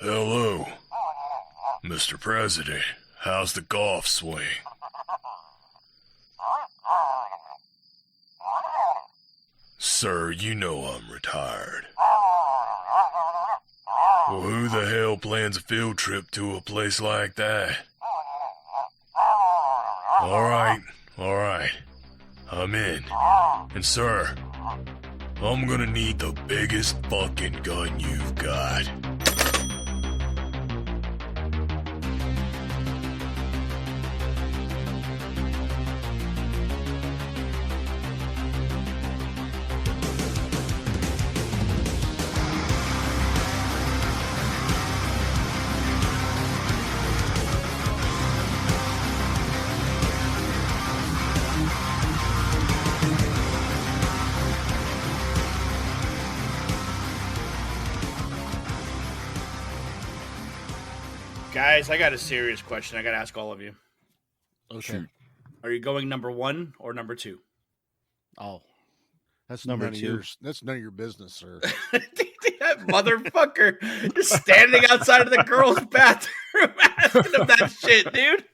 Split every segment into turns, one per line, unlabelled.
Hello, Mr. President. How's the golf swing? Sir, you know I'm retired. Well, who the hell plans a field trip to a place like that? Alright. I'm in. And sir, I'm gonna need the biggest fucking gun you've got.
Guys, I got a serious question I got to ask all of you.
Okay.
Shoot.
Are you going number 1 or number 2?
Oh, that's
Number
none of
2.
yours. That's none of your business, sir.
That motherfucker just standing outside of the girl's bathroom asking him that shit, dude.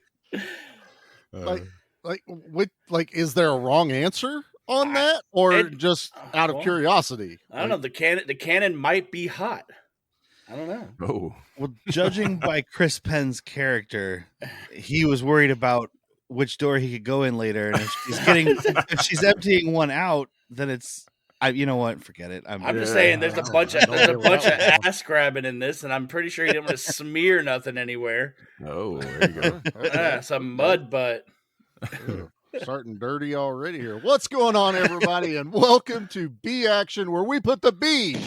Is there a wrong answer on that, or just out of curiosity?
I don't know. The cannon might be hot. I don't know.
Oh.
Well, judging by Chris Penn's character, he was worried about which door he could go in later, and if she's emptying one out, then it's. You know what? Forget it. I'm
just saying, there's a bunch of ass grabbing in this, and I'm pretty sure he didn't want to smear nothing anywhere.
Oh, there you go.
Some mud butt.
Starting dirty already here. What's going on, everybody, and welcome to B Action, where we put the B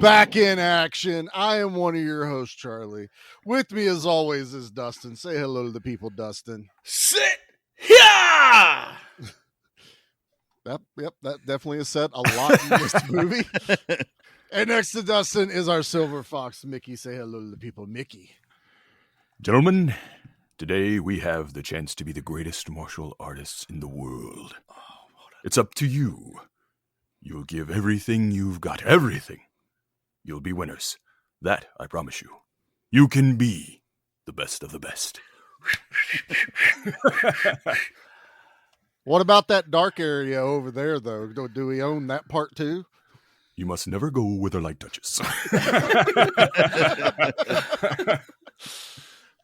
back in action. I am one of your hosts, Charlie. With me, as always, is Dustin. Say hello to the people, Dustin.
Sit here.
Yep, that definitely is said a lot in this movie. And next to Dustin is our silver fox, Mickey. Say hello to the people, Mickey.
Gentlemen, today we have the chance to be the greatest martial artists in the world. It's up to you. You'll give everything you've got. Everything. You'll be winners. That, I promise you. You can be the best of the best.
What about that dark area over there, though? Do we own that part, too?
You must never go where the light touches.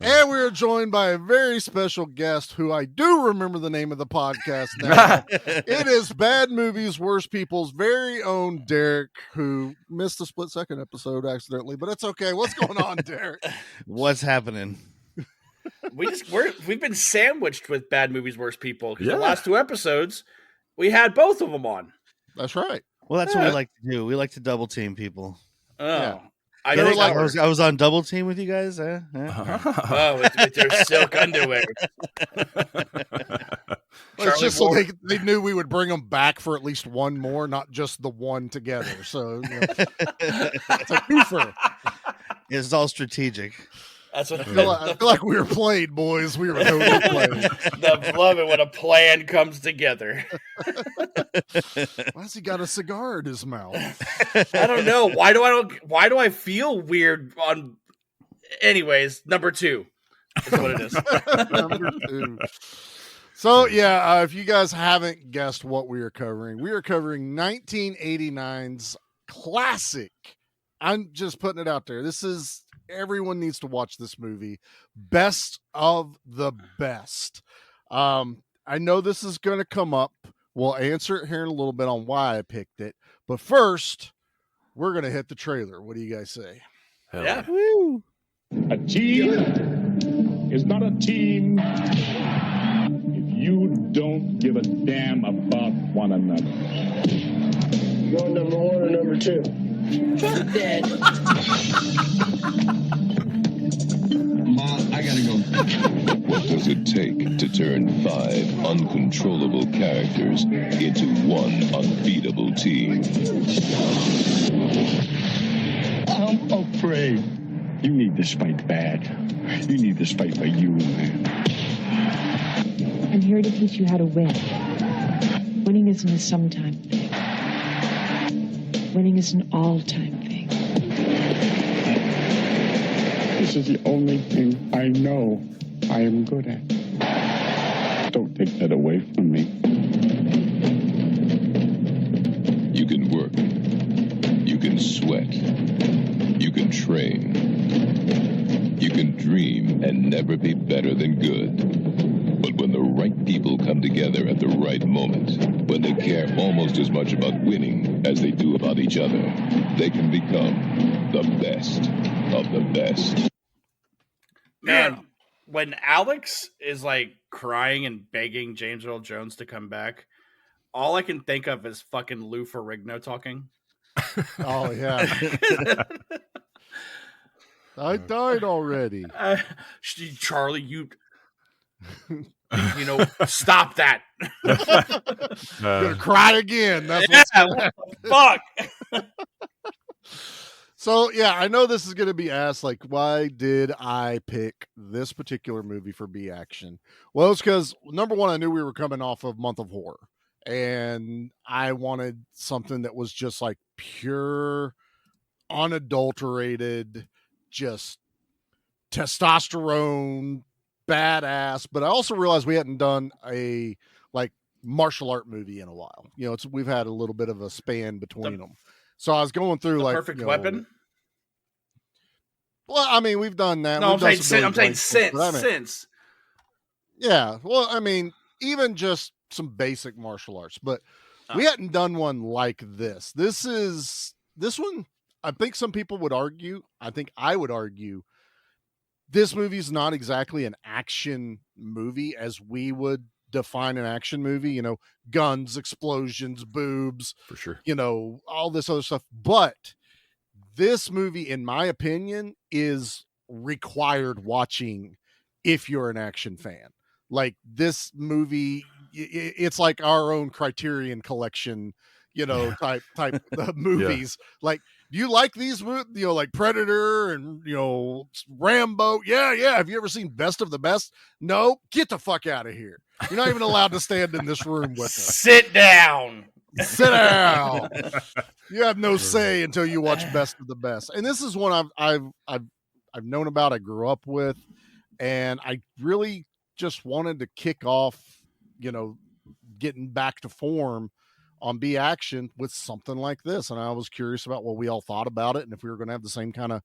And we are joined by a very special guest who I do remember the name of the podcast now. It is Bad Movies, Worst People's very own Derek, who missed the split-second episode accidentally, but it's okay. What's going on, Derek?
What's happening?
We've been sandwiched with Bad Movies, Worst People, because the last 2 episodes, we had both of them on.
That's right.
Well, that's what we like to do. We like to double team people.
Oh.
Yeah.
I was on double team with you guys.
Oh, with your silk underwear.
It's just so they knew we would bring them back for at least one more, not just the one together. So it's a twofer.
It's all strategic.
That's what
I feel like we were played, boys. We were totally played.
I love it when a plan comes together.
Why's he got a cigar in his mouth?
I don't know. Why do I feel weird on? Anyways, number 2 is what it is.
Number 2. So yeah, if you guys haven't guessed what we are covering 1989's classic. I'm just putting it out there. Everyone needs to watch this movie. Best of the best. I know this is going to come up. We'll answer it here in a little bit on why I picked it. But first, we're going to hit the trailer. What do you guys say?
Hell
yeah.
Woo.
A team is not a team if you don't give a damn about one another.
You going number 1 or number 2?
Dead.
I gotta go.
What does it take to turn 5 uncontrollable characters into one unbeatable team?
I'm afraid. You need this fight bad. You need this fight for you, man.
I'm here to teach you how to win. Winning isn't a sometime thing. Winning is an all-time thing.
This is the only thing I know I am good at. Don't take that away from me.
You can work. You can sweat. You can train. You can dream and never be better than good. But when the right people come together at the right moment, when they care almost as much about winning as they do about each other, they can become the best of the best.
Man, when Alex is like crying and begging James Earl Jones to come back, all I can think of is fucking Lou Ferrigno talking.
Oh yeah. I died already.
Charlie, you know, stop that.
Gonna cry again. That's
fuck.
So yeah, I know this is gonna be asked, like, why did I pick this particular movie for B action? Well, it's because number one, I knew we were coming off of Month of Horror, and I wanted something that was just like pure, unadulterated, just testosterone, badass. But I also realized we hadn't done a like martial art movie in a while. You know, we've had a little bit of a span between them. So I was going through
The
like
Perfect Weapon.
Well, I mean, we've done that.
No,
We've
I'm saying since.
Yeah, well, I mean, even just some basic martial arts, but we hadn't done one like this. This one. I think some people would argue. I think I would argue. This movie is not exactly an action movie as we would define an action movie. You know, guns, explosions, boobs,
For sure.
you know, all this other stuff. But this movie, in my opinion, is required watching if you're an action fan. Like this movie, it's like our own Criterion collection, you know, type movies. Yeah. Like, do you like these, you know, like Predator and, you know, Rambo? Yeah. Have you ever seen Best of the Best? No, get the fuck out of here. You're not even allowed to stand in this room with us.
Sit down.
Sit down. You have no say until you watch Best of the Best. And this is one I've known about. I grew up with, and I really just wanted to kick off, you know, getting back to form on B action with something like this. And I was curious about what we all thought about it and if we were going to have the same kind of,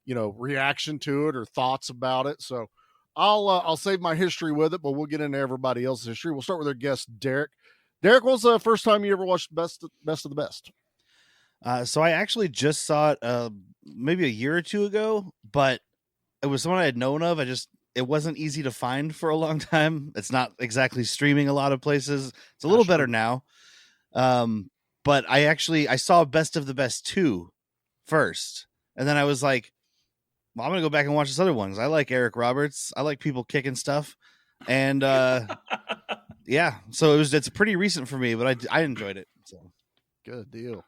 you know, reaction to it or thoughts about it. So I'll save my history with it, but we'll get into everybody else's history. We'll start with our guest, Derek. Derek, what was the first time you ever watched Best of the Best?
So I actually just saw it maybe a year or two ago, but it was someone I had known of. It wasn't easy to find for a long time. It's not exactly streaming a lot of places. It's a little better now. But I saw Best of the Best 2 first. And then I was like, well, I'm going to go back and watch this other one. 'Cause I like Eric Roberts. I like people kicking stuff. And, yeah, so it's pretty recent for me, but I enjoyed it. So
good deal.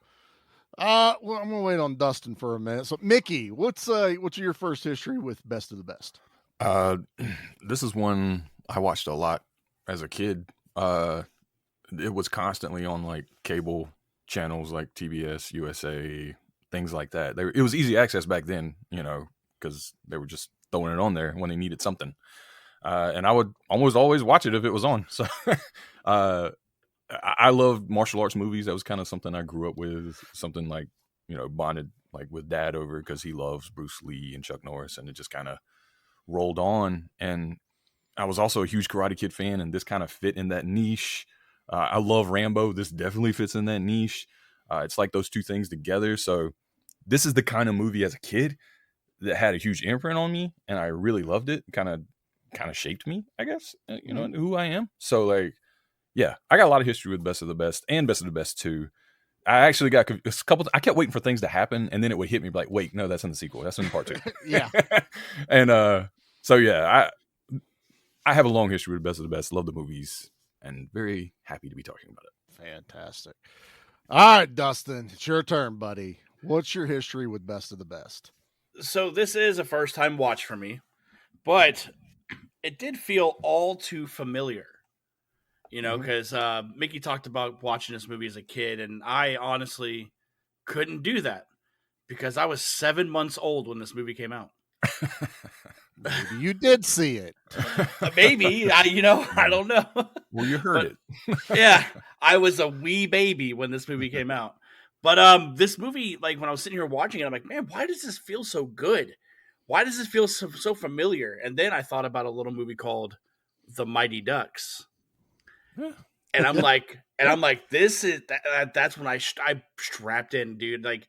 Well, I'm going to wait on Dustin for a minute. So Mickey, what's your first history with Best of the Best?
This is one I watched a lot as a kid. It was constantly on like cable channels like TBS, USA, things like that. It was easy access back then, you know, because they were just throwing it on there when they needed something. And I would almost always watch it if it was on. So I love martial arts movies. That was kind of something I grew up with, something like, you know, bonded like with dad over because he loves Bruce Lee and Chuck Norris, and it just kind of rolled on. And I was also a huge Karate Kid fan, and this kind of fit in that niche. I love Rambo. This definitely fits in that niche. It's like those two things together. So this is the kind of movie as a kid that had a huge imprint on me, and I really loved it. Kind of shaped me, I guess, you know, who I am. So like, yeah, I got a lot of history with Best of the Best and Best of the Best 2. I actually got a couple. I kept waiting for things to happen, and then it would hit me like, wait, no, that's in the sequel. That's in part 2.
Yeah.
And so yeah, I have a long history with Best of the Best. Love the movies, and very happy to be talking about it.
Fantastic. All right, Dustin, it's your turn, buddy. What's your history with Best of the Best?
So this is a first time watch for me, but it did feel all too familiar. You know, because Mickey talked about watching this movie as a kid, and I honestly couldn't do that because I was 7 months old when this movie came out.
Maybe you did see it.
Maybe I don't know.
Well, you heard it.
Yeah, I was a wee baby when this movie came out. But this movie, like when I was sitting here watching it, I'm like, man, why does this feel so good? Why does this feel so familiar? And then I thought about a little movie called The Mighty Ducks, and I'm like, this is that's when I strapped in, dude. Like,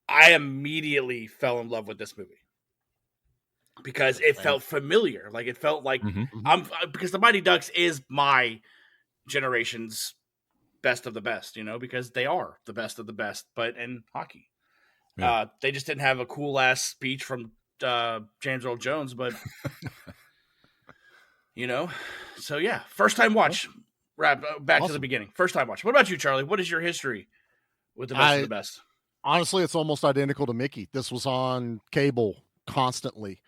I immediately fell in love with this movie because it felt familiar. Like it felt like because The Mighty Ducks is my generation's best of the best, because they are the best of the best, but in hockey. Yeah. They just didn't have a cool ass speech from James Earl Jones, but so yeah, first time watch. Back to the beginning. First time watch. What about you, Charlie? What is your history with the best of the best?
Honestly, it's almost identical to Mickey. This was on cable constantly.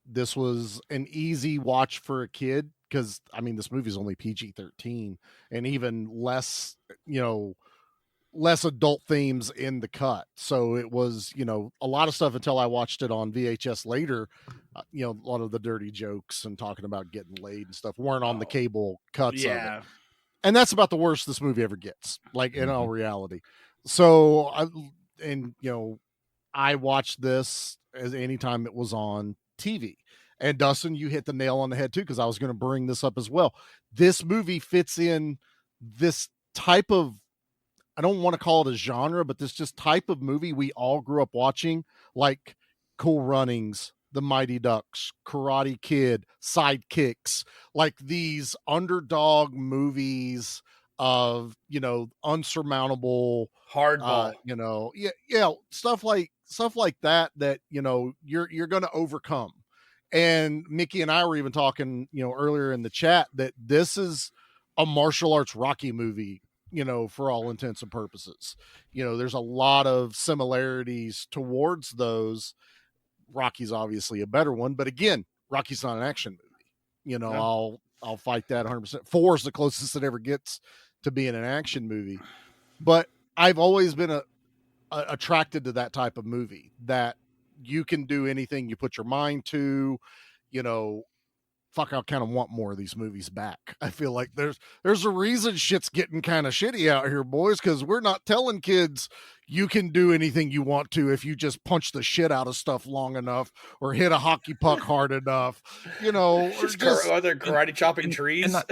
This was an easy watch for a kid because, I mean, this movie is only PG-13 and even less, less adult themes in the cut. So it was, a lot of stuff until I watched it on VHS later. A lot of the dirty jokes and talking about getting laid and stuff weren't on the cable cuts of it. And that's about the worst this movie ever gets, like in all reality. So I watched this as anytime it was on TV. And Dustin, you hit the nail on the head too, because I was going to bring this up as well. This movie fits in this type of, I don't want to call it a genre, but this just type of movie we all grew up watching, like Cool Runnings, The Mighty Ducks, Karate Kid, Sidekicks, like these underdog movies of, unsurmountable
hardball,
stuff like that you're going to overcome. And Mickey and I were even talking, earlier in the chat that this is a martial arts Rocky movie, for all intents and purposes. There's a lot of similarities towards those. Rocky's obviously a better one, but again, Rocky's not an action movie. I'll fight that 100%. 4 is the closest it ever gets to being an action movie. But I've always been attracted to that type of movie that you can do anything you put your mind to. Fuck, I kind of want more of these movies back. I feel like there's a reason shit's getting kind of shitty out here, boys, because we're not telling kids you can do anything you want to if you just punch the shit out of stuff long enough or hit a hockey puck hard enough, or
just karate chopping trees.
Not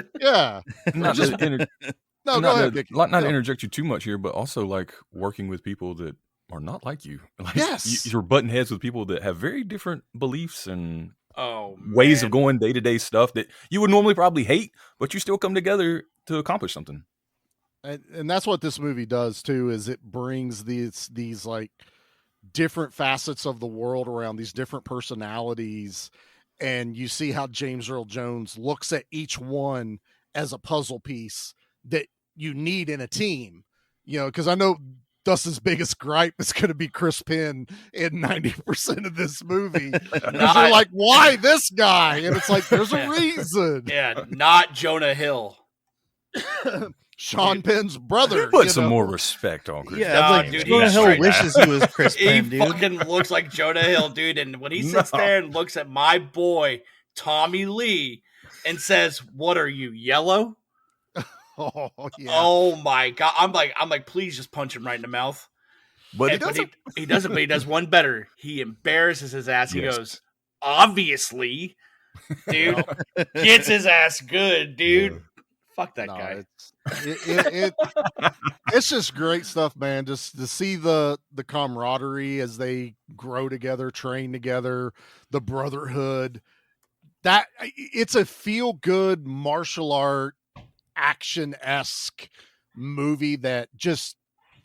to interject you too much here, but also like working with people that are not like you. Like,
yes,
you're butting heads with people that have very different beliefs and ways of going day-to-day stuff that you would normally probably hate, but you still come together to accomplish something.
And that's what this movie does too, is it brings these like different facets of the world around, these different personalities, and you see how James Earl Jones looks at each one as a puzzle piece that you need in a team, because I know Dustin's biggest gripe is going to be Chris Penn in 90% of this movie. Because you're like, why this guy? And it's like, there's a reason.
Yeah, not Jonah Hill.
Sean Penn's brother.
Put some more respect on Chris.
Yeah,
dude,
Jonah Hill wishes he was Chris Penn,
He
dude.
fucking looks like Jonah Hill, dude. And when he sits there and looks at my boy, Tommy Lee, and says, "What are you, yellow?"
Oh yeah.
Oh my god! I'm like, please just punch him right in the mouth.
But he doesn't.
He doesn't. But he does one better. He embarrasses his ass. He goes, obviously, dude, gets his ass good, dude. Yeah. Fuck that guy.
It's just great stuff, man. Just to see the camaraderie as they grow together, train together, the brotherhood. That it's a feel good martial art action-esque movie that just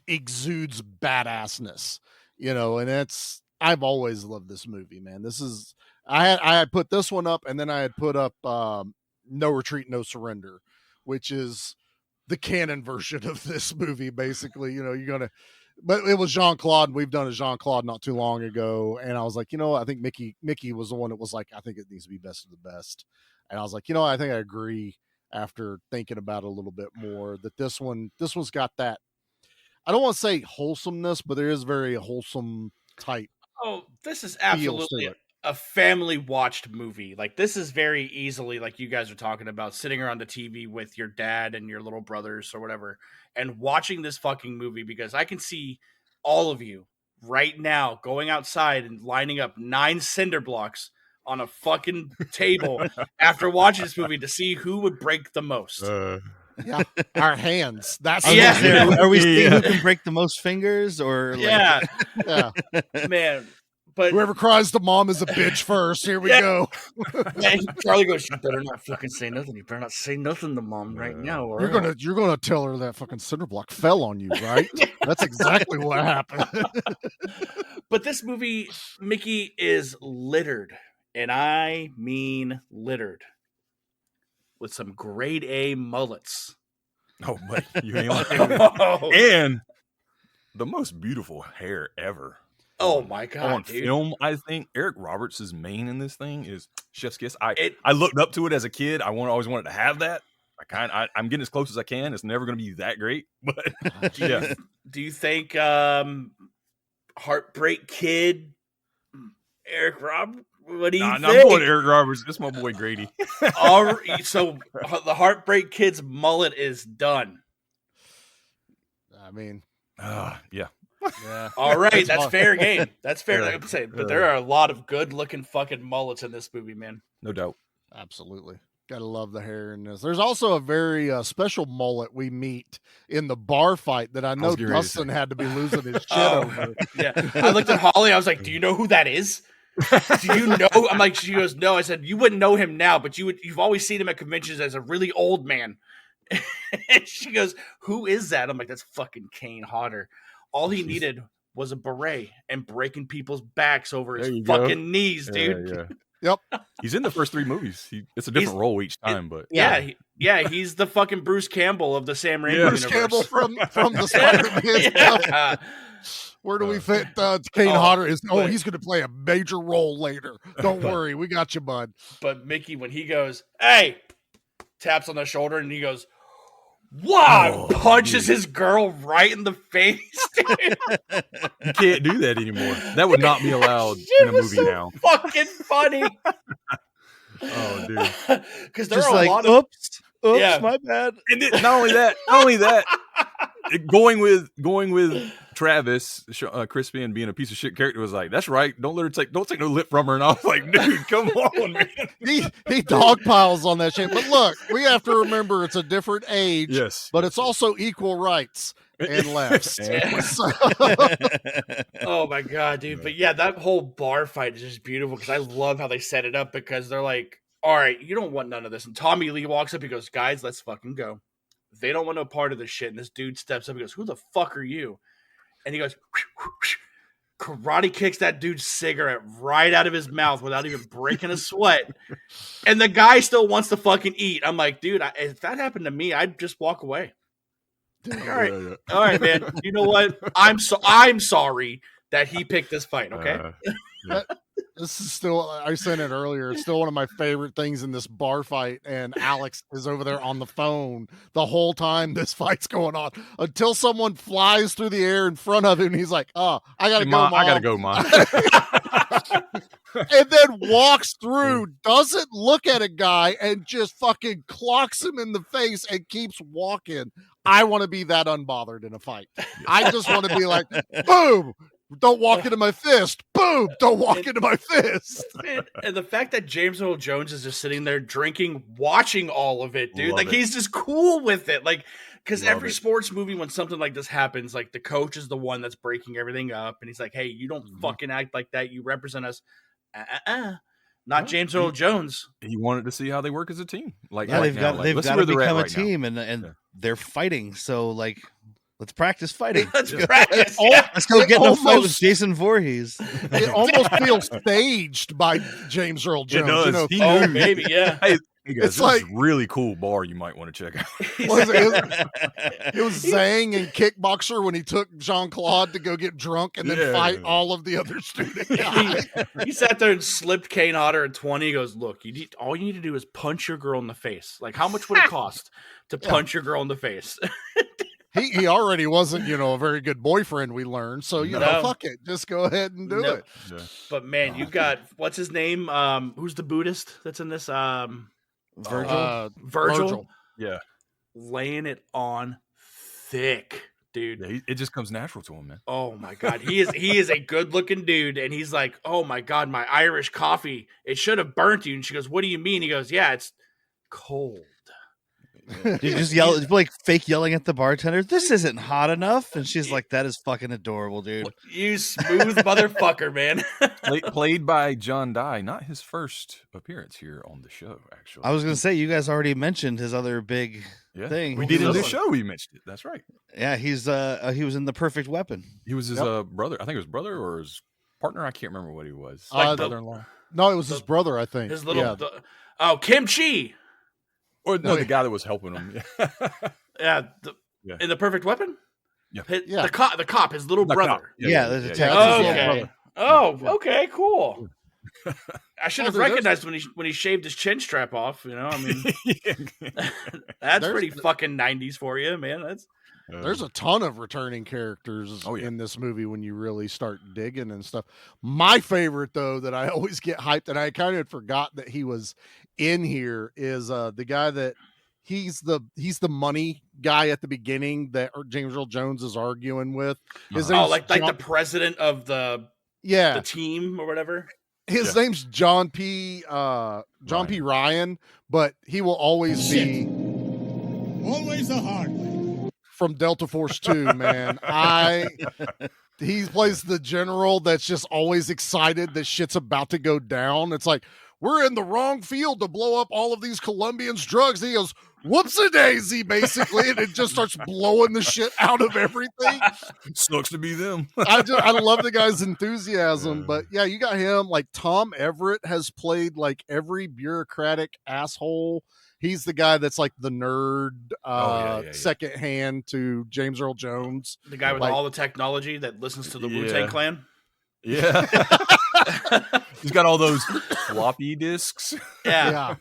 exudes badassness, and I've always loved this movie, man. This is I had put this one up, and then I had put up No Retreat, No Surrender, which is the canon version of this movie, basically. But it was Jean-Claude, and we've done a Jean-Claude not too long ago, and I was like, I think Mickey was the one that was like, I think it needs to be best of the best, and I was like, I think I agree after thinking about it a little bit more, that this one's got that, I don't want to say wholesomeness, but there is very wholesome type
Oh, this is
feels to
absolutely
it.
a family watched movie. Like this is very easily like you guys are talking about sitting around the TV with your dad and your little brothers or whatever and watching this fucking movie because I can see all of you right now going outside and lining up 9 cinder blocks on a fucking table after watching this movie to see who would break the most.
Yeah, our hands. That's
I was gonna say,
Yeah.
are we seeing who can break the most fingers, or like,
Yeah,
yeah.
man. But
Whoever cries to mom is a bitch first. Here we
Yeah.
go.
man, Charlie goes, "You better not fucking say nothing. You better not say nothing to mom right now." Or
You're gonna tell her that fucking cinder block fell on you, right? That's exactly what happened.
But this movie, Mickey, is littered, and I mean littered, with some grade A mullets.
Oh, but you ain't like
Oh,
and the most beautiful hair ever.
my god,
On
dude.
film, I think Eric Roberts' mane in this thing is chef's kiss. I
It-
looked up to it as a kid. always wanted to have that. I'm getting as close as I can. It's never going to be that great, but yeah.
Do you think Heartbreak Kid, Eric Rob? What do you
I'm
think?
going Eric Roberts. It's my boy Grady.
All right, so the Heartbreak Kid's mullet is done.
I mean,
Yeah.
yeah.
All right,
That's
that's
fine.
fair game. That's fair.
Yeah.
Like I'm saying, but there are a lot of good looking fucking mullets in this movie, man.
No doubt.
Absolutely. Gotta love the hair in this. There's also a very special mullet we meet in the bar fight that I know
getting ready to
Dustin had to be losing his shit
Oh,
over.
yeah. I looked at Holly. I was like, "Do you know who that is? Do you know?" I'm like, she goes, "No." I said, "You wouldn't know him now, but you've always seen him at conventions as a really old man." And she goes, "Who is that?" I'm like, "That's fucking Kane Hodder. All he needed was a beret and breaking people's backs over his
There you go.
fucking knees, dude."
Yeah.
Yep.
He's in the first 3 movies. It's a different role each time, but
Yeah, he's the fucking Bruce Campbell of the Sam Raimi
Bruce
universe.
Campbell from the Spider-Man.
Yeah.
Where do we fit Kane
Oh,
Hodder? He's
but-
going to play a major role later. Don't worry, we got you, bud.
But Mickey, when he goes, "Hey," taps on the shoulder, and he goes, "Wow!"
Oh,
punches his girl right in the face. Dude.
you can't do that anymore. That would not be allowed
Shit
in a
was
movie
so
now.
Fucking funny.
Oh, dude.
Because there
just
are a
like,
lot of
oops,
Yeah.
my bad.
And not only that, going with Travis, Crispy, and being a piece of shit character was like, that's right. Don't take no lip from her. And I was like, dude, come on, man.
He dogpiles on that shit. But look, we have to remember it's a different age.
Yes,
But it's also equal rights and lefts. So-
Oh my god, dude! But yeah, that whole bar fight is just beautiful because I love how they set it up because they're like, "All right, you don't want none of this." And Tommy Lee walks up, he goes, "Guys, let's fucking go." They don't want no part of this shit. And this dude steps up, he goes, "Who the fuck are you?" And he goes, karate kicks that dude's cigarette right out of his mouth without even breaking a sweat. And the guy still wants to fucking eat. I'm like, dude, if that happened to me, I'd just walk away. All right, all right, man. You know what? I'm sorry that he picked this fight. Okay.
This is still, I said it earlier, it's still one of my favorite things in this bar fight. And Alex is over there on the phone the whole time this fight's going on until someone flies through the air in front of him. And he's like, "Oh, I gotta go, Mom.
I gotta go, Mom."
And then walks through, doesn't look at a guy, and just fucking clocks him in the face and keeps walking. I want to be that unbothered in a fight. I just want to be like, boom, don't walk into my fist. Boom, don't walk into my fist.
And the fact that James Earl Jones is just sitting there drinking, watching all of it, dude.
Love
like
it.
he's just cool with it. Like, because
Love
every
it.
sports movie, when something like this happens, like the coach is the one that's breaking everything up, and he's like, "Hey, you don't fucking act like that. You represent us." Not James Earl Jones.
He wanted to see how they work as a team. Like,
Yeah,
right
they've
now.
got
Like,
they've
let's
got
see
to
where they're at
become a
right now.
team, and they're fighting. So like, let's practice fighting.
Let's practice.
Oh,
Yeah.
Let's go get in a fight with
almost-
Jason Voorhees.
It almost feels staged by James Earl Jones.
does.
You know,
He
Oh,
knew.
maybe, yeah.
Hey guys,
It's
this
like-
is a really cool bar you might want to check out.
it was Zhang and Kickboxer when he took Jean-Claude to go get drunk and then
Yeah.
fight all of the other student guys.
He sat there and slipped Kane Hodder at 20. He goes, "Look, all you need to do is punch your girl in the face. Like, how much would it cost to punch your girl in the face?"
he already wasn't, a very good boyfriend, we learned. So,
No.
fuck it. Just go ahead and do
No.
it.
Yeah.
But man, you got what's his name? Who's the Buddhist that's in this?
Virgil.
Virgil
Yeah.
laying it on thick, dude.
Yeah, it just comes natural to him, man.
Oh my god, he is a good looking dude, and he's like, oh my god, my Irish coffee, it should have burnt you. And she goes, what do you mean? He goes, yeah, it's cold.
You just yell, like fake yelling at the bartender. This isn't hot enough, and she's like, "That is fucking adorable, dude."
You smooth motherfucker, man.
Played by John Dye, not his first appearance here on the show. Actually,
I was gonna say you guys already mentioned his other big thing.
We did in the show. We mentioned it. That's right.
Yeah, he was in The Perfect Weapon.
He was his brother. I think it was brother or his partner. I can't remember what he was.
Brother-in-law. No, it was his brother. I think
his little. Kimchi.
Or no, the guy that was helping him.
Yeah, in The Perfect Weapon.
Yeah,
the cop, his little brother.
There's a
okay. Okay, cool. I should have recognized when he shaved his chin strap off. I mean, that's pretty fucking 90s for you, man.
There's a ton of returning characters in this movie when you really start digging and stuff. My favorite, though, that I always get hyped, and I kind of forgot that he was in here, is the guy that he's the money guy at the beginning that James Earl Jones is arguing with.
Like the president of the team or whatever.
His name's John P. Ryan, but he will always be
always the hard way.
From Delta Force 2, man. He plays the general that's just always excited that shit's about to go down. It's like, we're in the wrong field to blow up all of these Colombians' drugs. And he goes, whoops-a-daisy, basically, and it just starts blowing the shit out of everything.
Sucks to be them.
I love the guy's enthusiasm, but yeah, you got him. Like Tom Everett has played like every bureaucratic asshole. He's the guy that's like the nerd, second hand to James Earl Jones.
The guy with all the technology that listens to the Wu-Tang Clan.
Yeah. He's got all those floppy disks.
Yeah.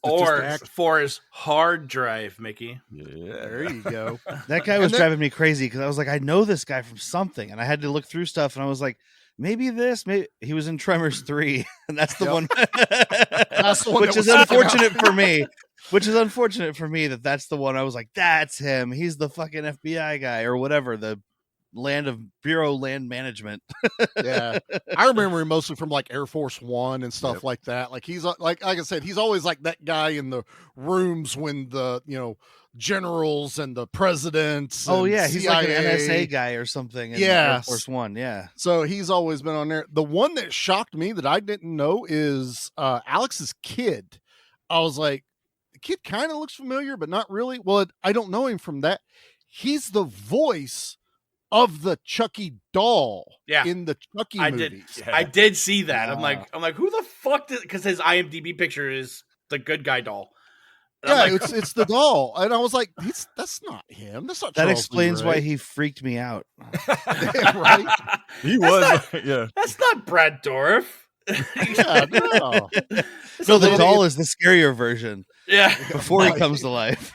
Or for his hard drive, Mickey.
Yeah.
There you go.
That guy was driving me crazy because I was like, I know this guy from something. And I had to look through stuff and I was like, maybe he was in Tremors 3. And that's the one.
That's the one
which is unfortunate for me. Which is unfortunate for me that's the one I was like, that's him. He's the fucking FBI guy or whatever, the Bureau Land Management.
Yeah. I remember him mostly from like Air Force One and stuff like that. Like he's like I said, he's always like that guy in the rooms when the, generals and the presidents.
Oh, yeah.
CIA.
He's like an NSA guy or something in Air Force One. Yeah.
So he's always been on there. The one that shocked me that I didn't know is Alex's kid. I was like, the kid kind of looks familiar, but not really. Well, I don't know him from that. He's the voice of the Chucky doll in the Chucky movies.
I did see that. I'm like, who the fuck did, because his IMDb picture is the good guy doll.
And it's the doll. And I was like, that's not him. That's not
that
Charles
explains
Lee Ray.
why he freaked me out.
Right?
He was.
That's not Brad Dourif.
No,
the doll is the scarier version.
Yeah.
Before he comes to life.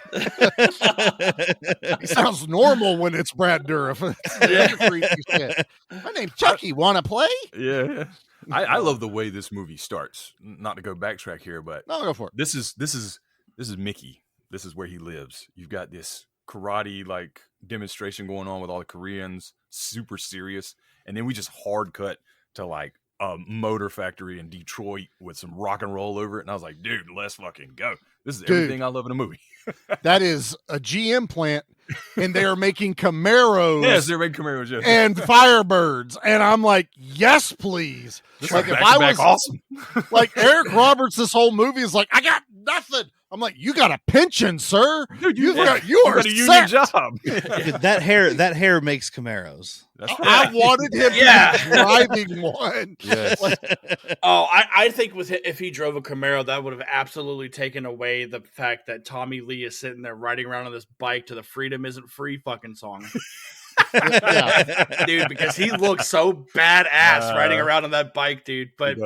He sounds normal when it's Brad Dourif. Creepy shit. My name's Chucky. Want to play?
Yeah. I love the way this movie starts. Not to go backtrack here, but
no, go for it.
This is Mickey. This is where he lives. You've got this karate like demonstration going on with all the Koreans, super serious, and then we just hard cut to like a motor factory in Detroit with some rock and roll over it, and I was like, dude, let's fucking go. This is everything I love in a movie.
That is a GM plant, and they are making Camaros.
Yes, they're making Camaros, yes.
And Firebirds, and I'm like, yes, please. Like if I was
awesome.
Like Eric Roberts, this whole movie is like, I got nothing. I'm like, you got a pension, sir. Dude, you are
got a union job.
Dude, that hair makes Camaros.
I wanted him to be driving one.
Yes.
I think if he drove a Camaro, that would have absolutely taken away the fact that Tommy Lee is sitting there riding around on this bike to the "Freedom Isn't Free" fucking song. Dude, because he looks so badass riding around on that bike, dude. But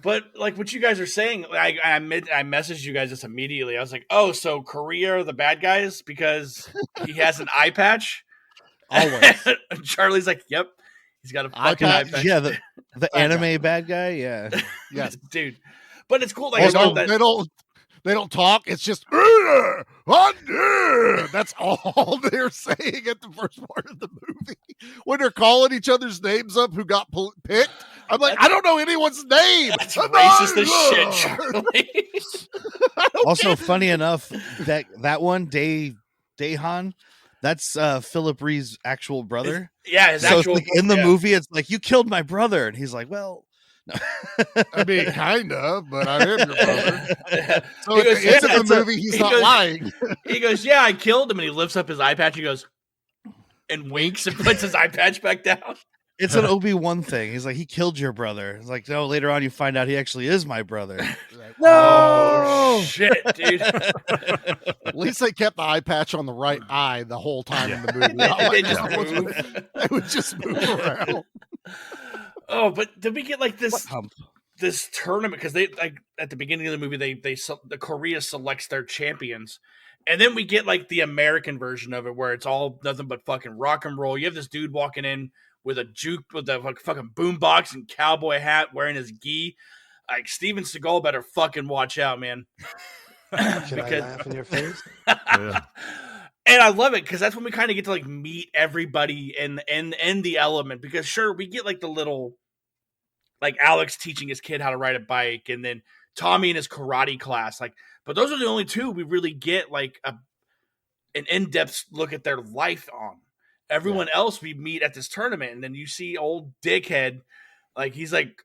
But like what you guys are saying, I messaged you guys this immediately. I was like, oh, so Korea are the bad guys because he has an eye patch.
Always.
And Charlie's like, yep, he's got a
Eye
fucking eye
patch?
patch.
Yeah, the
Bad
anime
guy.
bad guy. Yeah,
Yes.
Dude. But it's cool. Like
They
I love
don't,
that.
they don't talk. It's just that's all they're saying at the first part of the movie. When they're calling each other's names up who got picked, I'm like, I don't know anyone's name.
That's racist as shit, Charlie.
also funny enough that one Daehan, that's Philip Ree's actual brother.
Yeah, his
So
actual
it's like in the movie, it's like, you killed my brother, and he's like, well, no.
I mean, kind of, but I am your brother. So
He
at
goes,
the end
"Yeah,
of the movie, he's not lying.
He goes, yeah, I killed him, and he lifts up his eye patch. He goes and winks and puts his eye patch back down.
It's an Obi-Wan thing. He's like, he killed your brother. It's like, no, later on you find out he actually is my brother.
No!
Oh, shit, dude.
At least they kept the eye patch on the right eye the whole time in the movie. Not
They
like
just
that was-
move.
They would just move around.
Oh, but did we get like this
Hump.
this tournament? Because they like at the beginning of the movie, the Korea selects their champions, and then we get like the American version of it, where it's all nothing but fucking rock and roll. You have this dude walking in with a like, fucking boombox and cowboy hat, wearing his gi. Like Steven Seagal better fucking watch out, man.
Should I laugh in your face?
Yeah.
And I love it because that's when we kind of get to like meet everybody in the element. Because sure, we get like the little, like Alex teaching his kid how to ride a bike, and then Tommy in his karate class. Like, but those are the only two we really get like an in-depth look at their life on. Everyone else we meet at this tournament, and then you see old dickhead, like he's like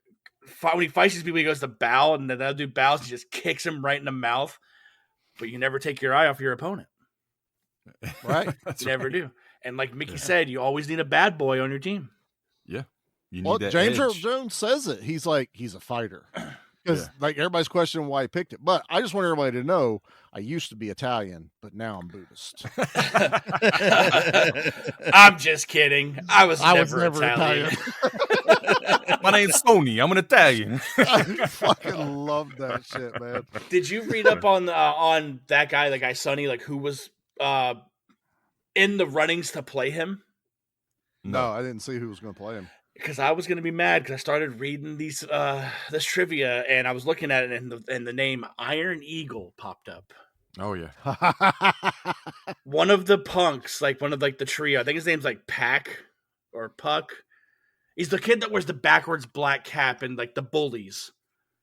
when he fights these people, he goes to bow, and then the other dude bows, he just kicks him right in the mouth. But you never take your eye off your opponent.
Right?
You never do. And like Mickey said, you always need a bad boy on your team.
Yeah. You need
Well,
that
James Earl
edge.
Jones says it. He's like, he's a fighter. Because like everybody's questioning why he picked it. But I just want everybody to know I used to be Italian, but now I'm Buddhist.
I'm just kidding. I was never Italian.
My name's Tony. I'm an Italian.
I fucking love that shit, man.
Did you read up on that guy, the guy Sonny, like who was in the runnings to play him?
No, I didn't see who was going to play him.
Because I was going to be mad because I started reading this trivia, and I was looking at it, and the name Iron Eagle popped up.
Oh yeah.
One of the punks, like one of like the trio. I think his name's like Pack or Puck. He's the kid that wears the backwards black cap and like the bullies.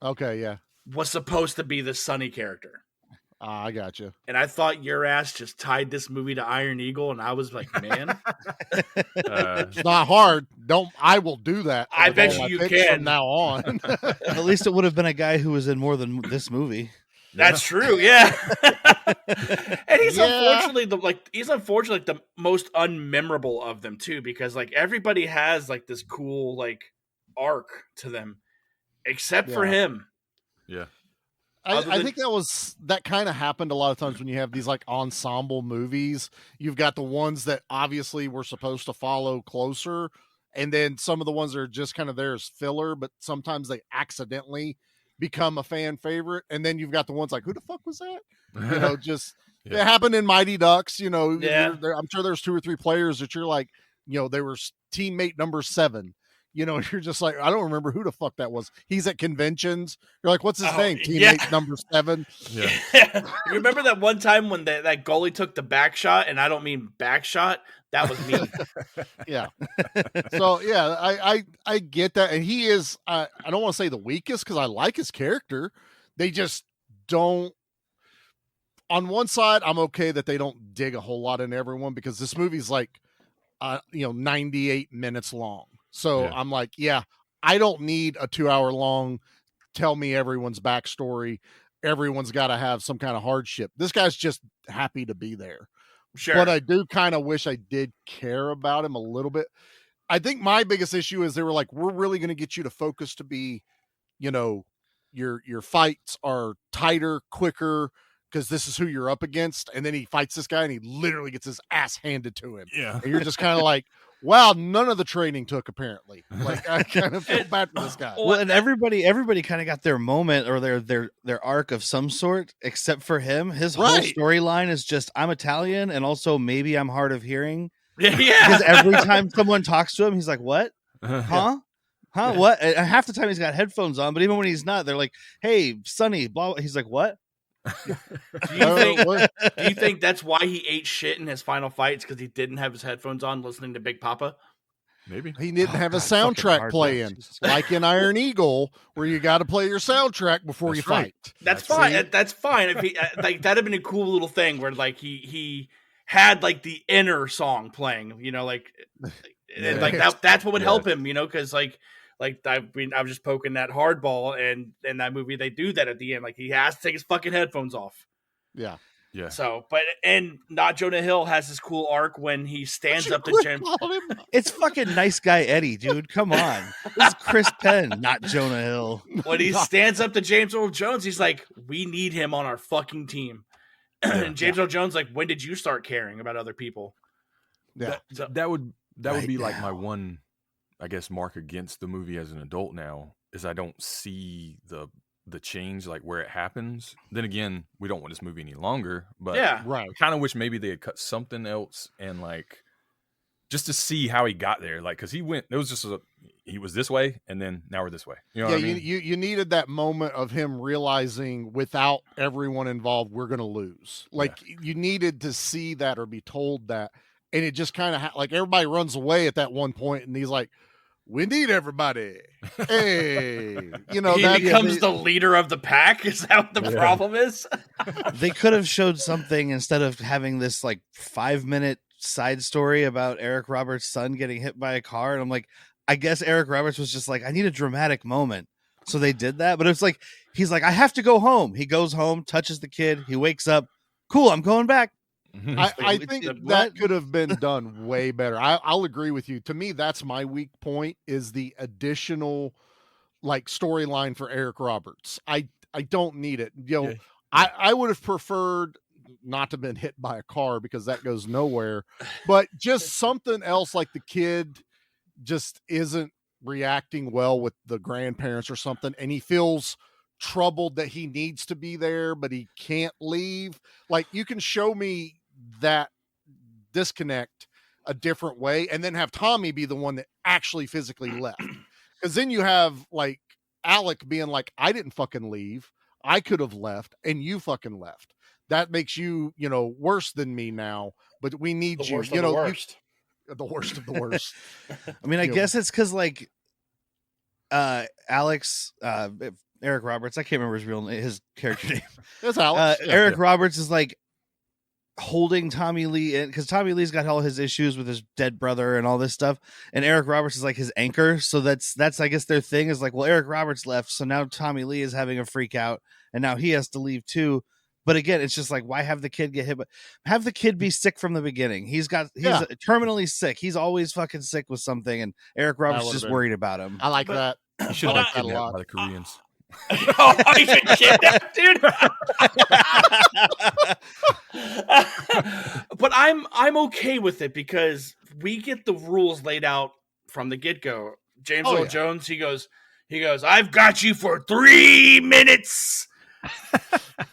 Okay, yeah.
Was supposed to be the Sonny character.
I got you.
And I thought your ass just tied this movie to Iron Eagle, and I was like, man,
It's not hard. I will do that.
I
with
bet
all my
you
picks
can.
from now on.
At least it would have been a guy who was in more than this movie.
that's true, yeah. And he's unfortunately the most unmemorable of them too, because like everybody has like this cool like arc to them, except for him.
Yeah.
I think that kind of happened a lot of times when you have these like ensemble movies. You've got the ones that obviously we're supposed to follow closer, and then some of the ones that are just kind of there as filler, but sometimes they accidentally become a fan favorite. And then you've got the ones like, who the fuck was that? You know, just it happened in Mighty Ducks. You know, I'm sure there's 2 or 3 players that you're like, you know, they were teammate number 7. You know, you're just like, I don't remember who the fuck that was. He's at conventions. You're like, what's his name? Teammate number 7.
Yeah. You remember that one time when that goalie took the back shot, and I don't mean back shot. That was me.
Yeah. So yeah, I get that, and he is. I don't want to say the weakest because I like his character. They just don't. On one side, I'm okay that they don't dig a whole lot in everyone because this movie's like, 98 minutes long. So I'm like, I don't need a 2-hour long. Tell me everyone's backstory. Everyone's got to have some kind of hardship. This guy's just happy to be there.
Sure.
But I do kind of wish I did care about him a little bit. I think my biggest issue is they were like, we're really going to get you to focus to be, you know, your fights are tighter, quicker, because this is who you're up against. And then he fights this guy and he literally gets his ass handed to him.
Yeah.
And you're just kind of like, wow, none of the training took apparently. Like I kind of feel bad for this guy.
Well, and everybody kind of got their moment or their arc of some sort, except for him. His whole
Right.
storyline is just I'm Italian, and also maybe I'm hard of hearing.
Yeah.
Because every time someone talks to him, he's like, "What? Huh? Huh? What?" And half the time he's got headphones on, but even when he's not, they're like, "Hey, Sonny," blah. He's like, "What?"
Do you think that's why he ate shit in his final fights? Because he didn't have his headphones on listening to Big Papa?
Maybe.
He didn't have a
God, fucking
soundtrack
hard
playing,
Jesus.
like in Iron Eagle, where you got to play your soundtrack before
That's
you
right.
fight.
That's
See?
fine. That's fine. If he like that'd have been a cool little thing where like he had like the inner song playing, like and like that's what would help him, because like I was just poking that hardball, and in that movie they do that at the end. Like he has to take his fucking headphones off.
Yeah.
Yeah.
So, and not Jonah Hill has this cool arc when he stands up to Jim.
It's fucking nice guy Eddie, dude. Come on, this is Chris Penn, not Jonah Hill.
When he stands up to James Earl Jones, he's like, "We need him on our fucking team." And James Earl Jones like, "When did you start caring about other people?"
Yeah.
That would
Right
be like
now.
my one, I guess, mark against the movie as an adult now is I don't see the change like where it happens. Then again, we don't want this movie any longer, but
Yeah.
Right.
I kind of wish maybe they had cut something else and like just to see how he got there. Like, cause he was just he was this way and then now we're this way. You know what I mean?
you needed that moment of him realizing without everyone involved, we're going to lose. Like you needed to see that or be told that. And it just kind of like everybody runs away at that one point and he's like, we need everybody. Hey,
He becomes the leader of the pack. Is that what the problem is?
They could have showed something instead of having this like 5-minute side story about Eric Roberts' son getting hit by a car. And I'm like, I guess Eric Roberts was just like, I need a dramatic moment. So they did that. But it's like, he's like, I have to go home. He goes home, touches the kid. He wakes up. Cool. I'm going back.
I think that could have been done way better. I'll agree with you. To me, that's my weak point is the additional like storyline for Eric Roberts. I don't need it. I would have preferred not to have been hit by a car because that goes nowhere, but just something else like the kid just isn't reacting well with the grandparents or something. And he feels troubled that he needs to be there, but he can't leave. Like you can show me that disconnect a different way and then have Tommy be the one that actually physically left. Because then you have like Alec being like, I didn't fucking leave. I could have left and you fucking left. That makes you, worse than me now, but we need
The
you,
worst of the worst.
the worst of the worst.
I mean, I guess it's because like Alex, Eric Roberts, I can't remember his character name.
That's Alex.
Eric Roberts is like holding Tommy Lee in because Tommy Lee's got all his issues with his dead brother and all this stuff, and Eric Roberts is like his anchor. So that's I guess their thing is like, well, Eric Roberts left, so now Tommy Lee is having a freak out, and now he has to leave too. But again, it's just like, why have the kid get hit? But have the kid be sick from the beginning. He's terminally sick. He's always fucking sick with something, and Eric Roberts is just worried about him.
I like that.
You should
But
like
that a
kidnapped
lot.
by the Koreans.
Oh, he's been kidnapped, dude. But I'm okay with it because we get the rules laid out from the get-go. James Earl Jones, he goes, I've got you for 3 minutes.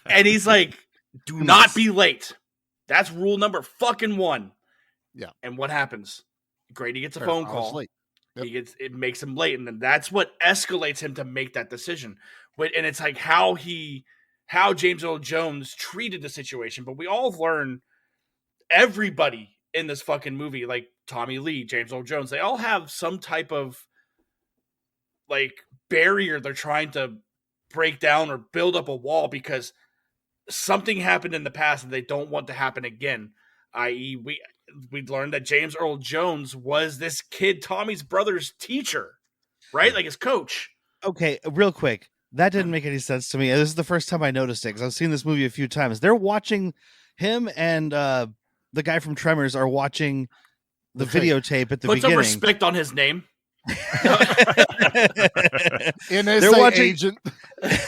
And he's like, do not be late. That's rule number fucking 1.
Yeah.
And what happens? Grady gets a phone call.
Yep.
It makes him late, and then that's what escalates him to make that decision. And it's like how James Earl Jones treated the situation. But we all learn everybody in this fucking movie, like Tommy Lee, James Earl Jones, they all have some type of like barrier they're trying to break down or build up a wall because something happened in the past and they don't want to happen again. I.e., we learned that James Earl Jones was this kid Tommy's brother's teacher, right? Like his coach.
Okay, real quick. That didn't make any sense to me. This is the first time I noticed it because I've seen this movie a few times. They're watching him and the guy from Tremors are watching the videotape at the
Put
beginning.
some respect on his name.
Agent.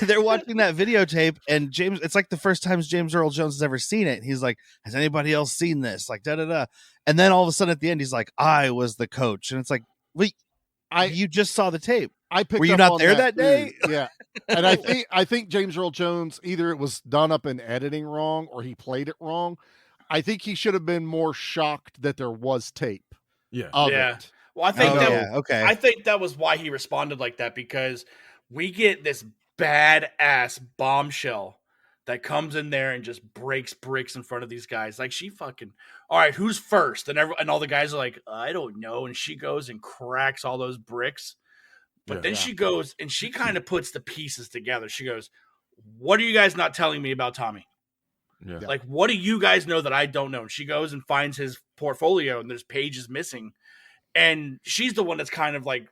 They're watching that videotape, and James. It's like the first time James Earl Jones has ever seen it. He's like, "Has anybody else seen this?" Like da da da. And then all of a sudden at the end, he's like, I was the coach. And it's like, wait, you just saw the tape.
I picked
Were you
up
not
on
there that day?
too. Yeah. And I think James Earl Jones, either it was done up in editing wrong or he played it wrong. I think he should have been more shocked that there was tape.
Yeah.
Of
Yeah.
it.
Well, I think
okay.
I think that was why he responded like that, because we get this badass bombshell that comes in there and just breaks bricks in front of these guys. Like, she fucking, all right, who's first? And all the guys are like, I don't know. And she goes and cracks all those bricks. But then she goes and she kind of puts the pieces together. She goes, what are you guys not telling me about Tommy?
Yeah.
Like, what do you guys know that I don't know? And she goes and finds his portfolio and there's pages missing. And she's the one that's kind of like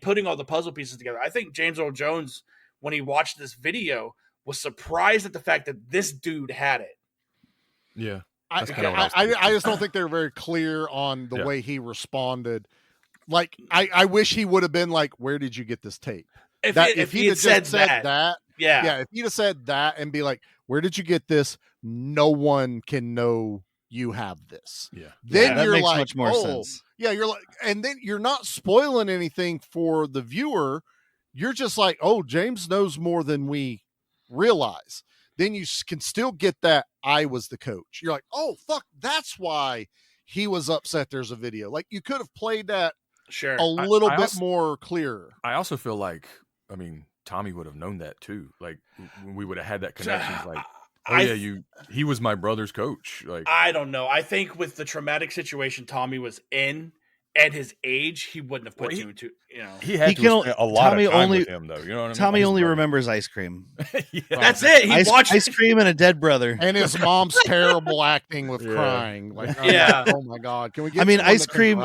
putting all the puzzle pieces together. I think James Earl Jones, when he watched this video, was surprised at the fact that this dude had it.
Yeah.
I just don't think they're very clear on the way he responded. Like, I wish he would have been like, where did you get this tape?
If he had said that.
Yeah, if he'd have said that and be like, where did you get this? No one can know you have this.
Yeah.
Then
that
you're
makes
like,
much more sense.
Yeah, you're like, and then you're not spoiling anything for the viewer. You're just like, oh, James knows more than we realize. Then you can still get that I was the coach. You're like, oh, fuck, that's why he was upset there's a video. Like, you could have played that a little bit more clearer.
I also feel like, I mean, Tommy would have known that too. Like, we would have had that connection. Like, he was my brother's coach. Like,
I don't know. I think with the traumatic situation Tommy was in at his age, he wouldn't have put two and two. You know,
he had to spend a lot of time with him, though. You know what I mean?
Tommy only remembers ice cream.
That's it. He watched
ice cream and a dead brother,
and his mom's terrible acting with crying. Like, oh my god, can we get?
I mean, ice cream.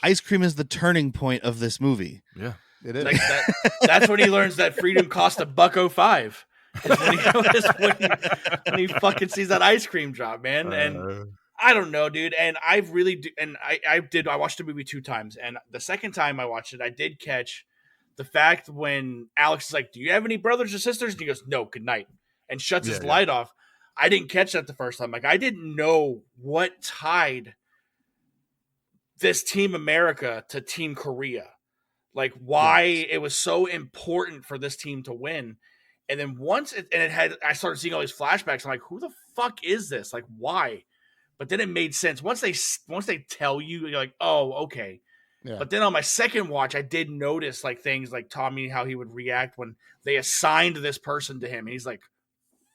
Ice cream is the turning point of this movie.
Yeah,
it is.
Like that's when he learns that freedom cost $1.05. When he fucking sees that ice cream drop, man. And I don't know, dude. And I really do. And I watched the movie 2 times. And the second time I watched it, I did catch the fact when Alex is like, do you have any brothers or sisters? And he goes, no, good night. And shuts his light off. I didn't catch that the first time. Like, I didn't know what tied this Team America to Team Korea. Like, why it was so important for this team to win. And then I started seeing all these flashbacks. I'm like, who the fuck is this? Like, why? But then it made sense. Once they tell you, you're like, oh, okay. Yeah. But then on my second watch, I did notice like things like Tommy, how he would react when they assigned this person to him. And he's like,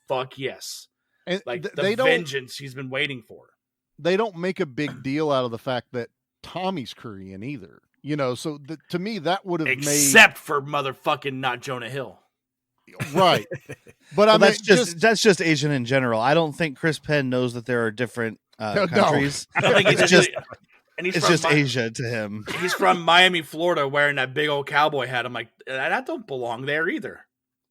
fuck yes. And like the vengeance he's been waiting for.
They don't make a big deal out of the fact that Tommy's Korean either. You know, so to me, that would have
except for motherfucking not Jonah Hill.
Right. But I mean,
that's just Asian in general. I don't think Chris Penn knows that there are different countries.
I don't think
it's just Asia to him.
He's from Miami, Florida, wearing that big old cowboy hat. I'm like, that don't belong there either.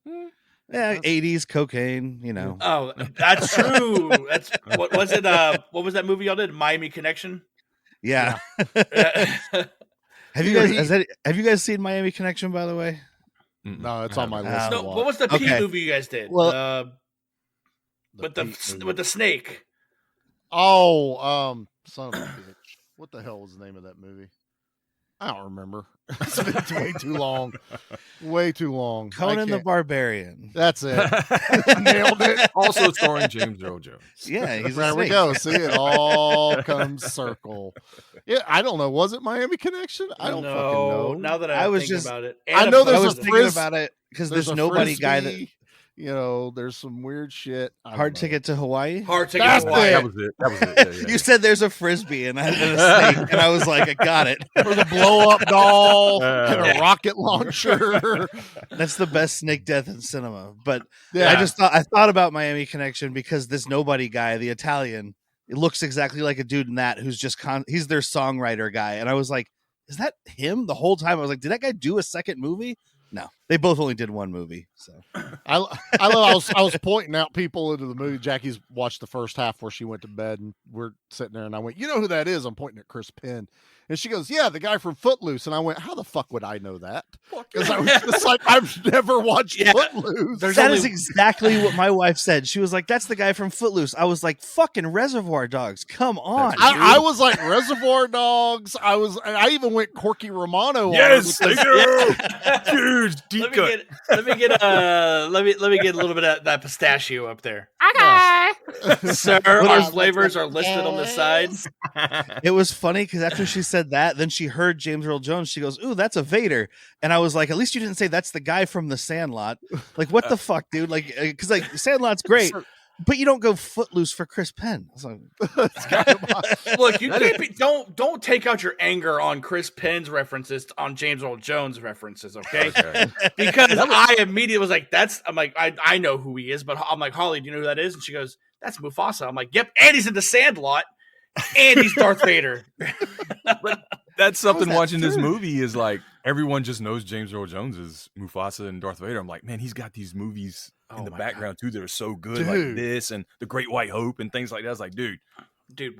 Yeah, 80s cocaine, you know.
Oh, that's true. That's what was it? What was that movie y'all did? Miami Connection.
Yeah. Have you guys seen Miami Connection, by the way?
No, it's on my list.
No, what was the Pete movie you guys did?
Well,
with the snake.
Oh, son of a bitch! What the hell was the name of that movie? I don't remember. It's been way too long. Way too long.
Conan the Barbarian.
That's it. Nailed it.
Also starring James Earl Jones.
Yeah, he's
there. We go. See, it all comes circle. Yeah, I don't know. Was it Miami Connection? I don't fucking know.
Now that I was just about it,
I know there's
thinking about it because there's nobody
frisbee,
guy that.
You know, there's some weird shit.
Hard Ticket to Hawaii.
Hard Ticket to Hawaii.
That was it. Yeah.
You said there's a frisbee and a snake, and I was like, I got it.
There's a blow up doll and a rocket launcher.
That's the best snake death in cinema. But I thought about Miami Connection because this nobody guy, the Italian, it looks exactly like a dude in that who's just he's their songwriter guy, and I was like, is that him? The whole time I was like, did that guy do a second movie? No. They both only did one movie, so
I was pointing out people into the movie. Jackie's watched the first half where she went to bed, and we're sitting there, and I went, "You know who that is?" I'm pointing at Chris Penn, and she goes, "Yeah, the guy from Footloose." And I went, "How the fuck would I know that?" Because I was just like, "I've never watched Footloose."
That is exactly what my wife said. She was like, "That's the guy from Footloose." I was like, "Fucking Reservoir Dogs, come on!"
I was like Reservoir Dogs. I even went Corky Romano.
Yes,
on
thank you. Dude, deep cut.
Let me get a little bit of that pistachio up there.
Okay.
Sir, our flavors are listed on the sides.
It was funny because after she said that, then she heard James Earl Jones. She goes, "Ooh, that's a Vader," and I was like, "At least you didn't say that's the guy from The Sandlot." Like, what the fuck, dude? Like, because like Sandlot's great. But you don't go Footloose for Chris Penn. I was like,
look, you can't be, don't take out your anger on Chris Penn's references on James Earl Jones references, okay? Because I immediately was like, I know who he is, but I'm like, Holly, do you know who that is? And she goes, that's Mufasa. I'm like, yep, and he's in The Sandlot, and he's Darth Vader.
But that's something watching this movie is like everyone just knows James Earl Jones is Mufasa and Darth Vader. I'm like, man, he's got these movies in the background too that are so good, like this and The Great White Hope and things like that. I was like, dude,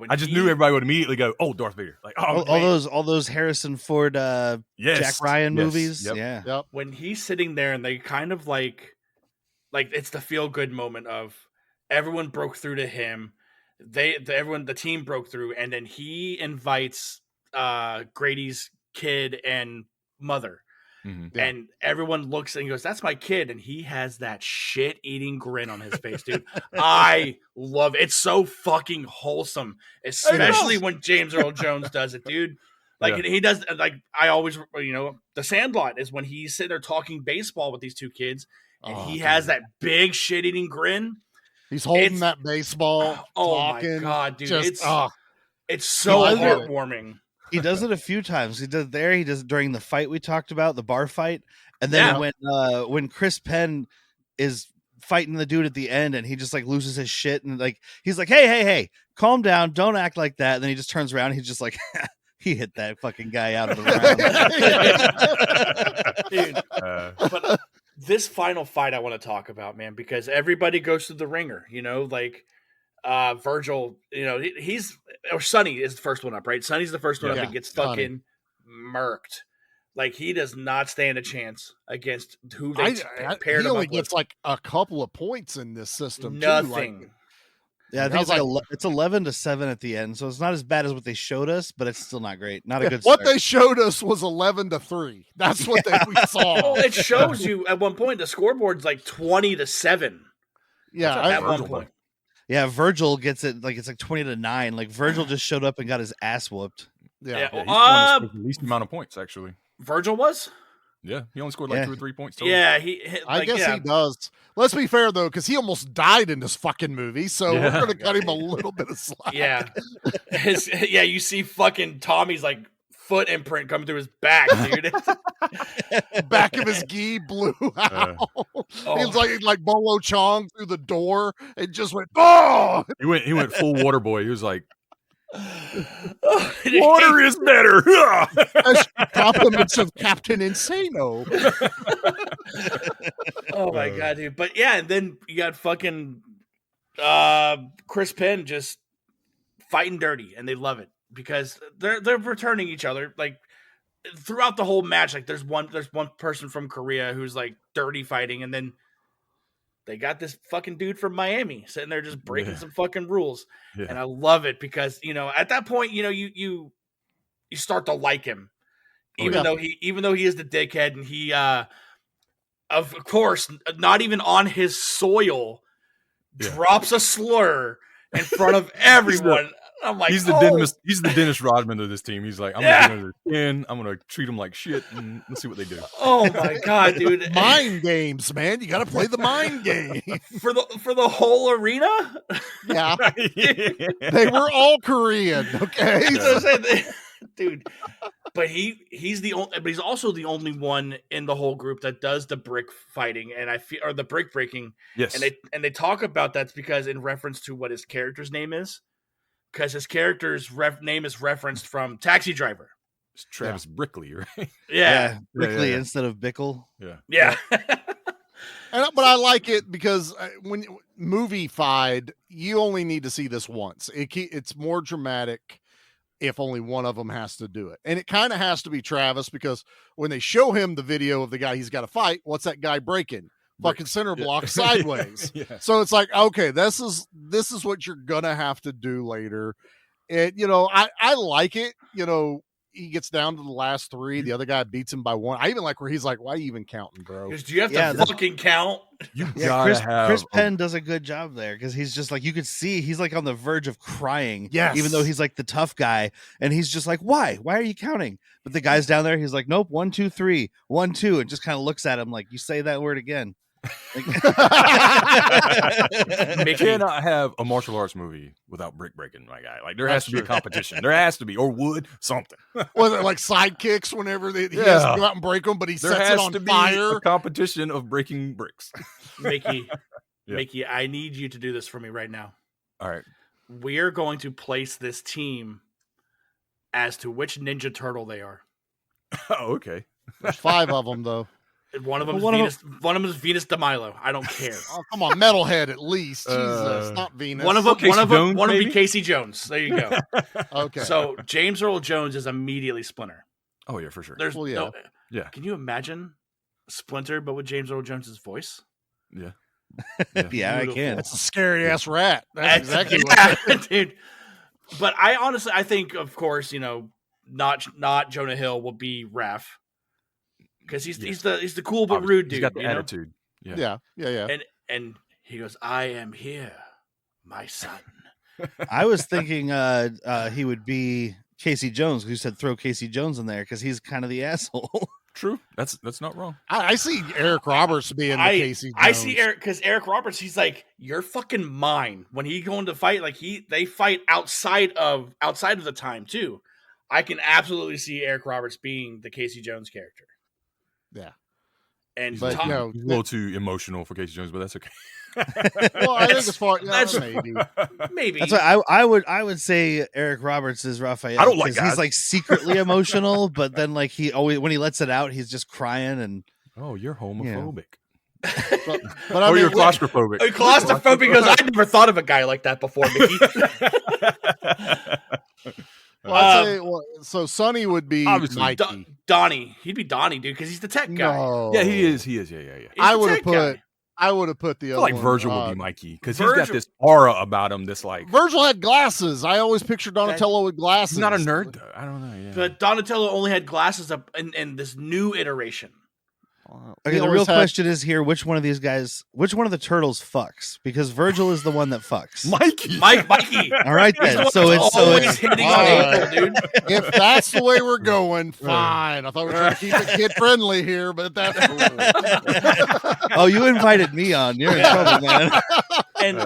I just knew everybody would immediately go, "Oh, Darth Vader!" Like,
all those Harrison Ford, Jack Ryan movies.
Yep.
Yeah.
When he's sitting there and they kind of like it's the feel good moment of everyone broke through to him. The team broke through, and then he invites Grady's kid and mother. Mm-hmm. And everyone looks and goes, "That's my kid," and he has that shit-eating grin on his face, dude. I love it. It's so fucking wholesome, especially when James Earl Jones does it, dude. Like he does, like I always, The Sandlot is when he's sitting there talking baseball with these two kids, and he has that big shit-eating grin.
He's holding that baseball. Talking,
my god, dude! It's so heartwarming.
He does it a few times. He does it during the fight we talked about, the bar fight. And then when Chris Penn is fighting the dude at the end and he just like loses his shit and like he's like, hey, calm down, don't act like that. And then he just turns around and he's just like he hit that fucking guy out of the
round. Dude, but this final fight I want to talk about, man, because everybody goes through the ringer, like Virgil, Sonny is the first one up, right? Sonny's the first one up and gets fucking murked. Like he does not stand a chance against who they paired him up with. He only
gets like a couple of points in this system.
Nothing.
Too.
I think it's 11-7 at the end, so it's not as bad as what they showed us, but it's still not great. Not a good
start.
What
they showed us was 11-3. That's what we saw.
Well, it shows you at one point the scoreboard's like 20-7.
Yeah,
at one point.
Yeah, Virgil gets it like it's like 20-9. Like Virgil just showed up and got his ass whooped.
Yeah, the least amount of points actually.
Virgil was.
Yeah, he only scored like 2 or 3 points total.
Yeah,
I guess he does. Let's be fair though, because he almost died in this fucking movie, so we're gonna cut him a little bit of slack.
Yeah, you see fucking Tommy's like foot imprint coming through his back, dude.
Back of his gi blew out. It was like Bolo Chong through the door and just went. Oh,
he went full water boy. He was like, water is better.
Compliments of Captain Insano.
Oh my god, dude! But yeah, and then you got fucking Chris Penn just fighting dirty, and they love it because they're returning each other like throughout the whole match. Like there's one person from Korea who's like dirty fighting, and then they got this fucking dude from Miami sitting there just breaking some fucking rules. Yeah. And I love it because, at that point, you start to like him. Even though he is the dickhead and he of course, not even on his soil drops a slur in front of everyone. I'm like,
he's the Dennis Rodman of this team. He's like, I'm gonna get under their skin. I'm gonna treat them like shit, and let's see what they do.
Oh my god, dude!
Mind games, man. You got to play the mind game
for the whole arena.
Yeah, they were all Korean. Okay,
dude. But he's also the only one in the whole group that does the brick fighting, and or the brick breaking.
Yes,
and they talk about that's because in reference to what his character's name is. Because his character's name is referenced from Taxi Driver.
It's Travis Brickley, right?
Yeah.
Brickley
yeah.
instead of Bickle.
Yeah.
But I like it because when movie-fied, you only need to see this once. It's more dramatic if only one of them has to do it. And it kind of has to be Travis, because when they show him the video of the guy he's got to fight, what's that guy breaking? Fucking center block sideways. So it's like, okay, this is what you're gonna have to do later. And I like it. He gets down to the last three. The other guy beats him by one. I even like where he's like, "Why are you even counting, bro?"
Because do you have to fucking count?
Chris Penn does a good job there, because he's just like, you could see he's like on the verge of crying.
Yes.
Even though he's like the tough guy, and he's just like, "Why are you counting?" But the guy's down there, he's like, "Nope, 1, 2, 3, 1, 2," and just kind of looks at him like, "You say that word again."
You cannot have a martial arts movie without brick breaking, my guy. Like, there has to be a competition. There has to be, or wood, something.
Was it like sidekicks whenever he has to go out and break them, but he
there
sets
has
it on
to be
fire?
a competition of breaking bricks.
Mickey,
Yeah.
Mickey, I need you to do this for me right now.
All right.
We are going to place this team as to which Ninja Turtle they are.
Oh, okay.
There's 5 of them though.
And one of them
One
is Venus. One of them is Venus de Milo. I don't care.
Oh, come on, Metalhead at least. Jesus, not Venus.
One of them.
Casey
One of them.
Jones,
One would be
maybe?
Casey Jones. There you go.
Okay.
So James Earl Jones is immediately Splinter.
Oh, yeah, for sure.
There's
Well, yeah.
no.
Yeah.
Can you imagine Splinter, but with James Earl Jones's voice?
Yeah.
Yeah, I can.
That's a scary ass rat. That's exactly what.
Yeah, dude. But I think, of course, not Jonah Hill will be Raph, because he's the cool but rude dude.
He's got the
you know?
attitude.
Yeah.
And he goes, "I am here, my son."
I was thinking he would be Casey Jones. Who said throw Casey Jones in there because he's kind of the asshole.
True. That's not wrong.
I see Eric Roberts being the Casey Jones.
I see Eric, because Eric Roberts, he's like, "You're fucking mine." When he go into fight, like they fight outside of the time too. I can absolutely see Eric Roberts being the Casey Jones character.
Yeah.
And
But,
Tom,
He's a little too emotional for Casey Jones, but that's okay.
Well, I think as far maybe.
maybe
That's why I would say Eric Roberts is Raphael.
I don't like
'cause
guys.
he's like secretly emotional, but then like he always, when he lets it out, he's just crying and
Oh, you're homophobic.
But I
Or
mean,
you're claustrophobic.
claustrophobic, because I never thought of a guy like that before, Mickey.
well, I'd say, so Sonny would be
Obviously,
Mikey.
Donnie, he'd be Donnie, dude, because he's the tech guy.
No.
Yeah, he is. Yeah.
He's
I
the
would have
tech guy.
put. I would have put the
I
other
feel like
one,
Virgil would be Mikey because he's got
Virgil-
this aura about him. This like
Virgil had glasses. I always pictured Donatello with glasses.
he's not a nerd though. I don't know. Yeah.
But Donatello only had glasses up in this new iteration.
okay.
He
The real
always had-
question is here: which one of these guys, which one of the turtles fucks? Because Virgil is the one that fucks.
Mikey.
Mikey.
All right
He's the
then.
one
So
that's
it's
always hitting on
Fine.
April, dude.
If that's the way we're going, fine. I thought we were trying to keep it kid friendly here, but that's cool.
oh, you invited me on. You're in trouble, man.
And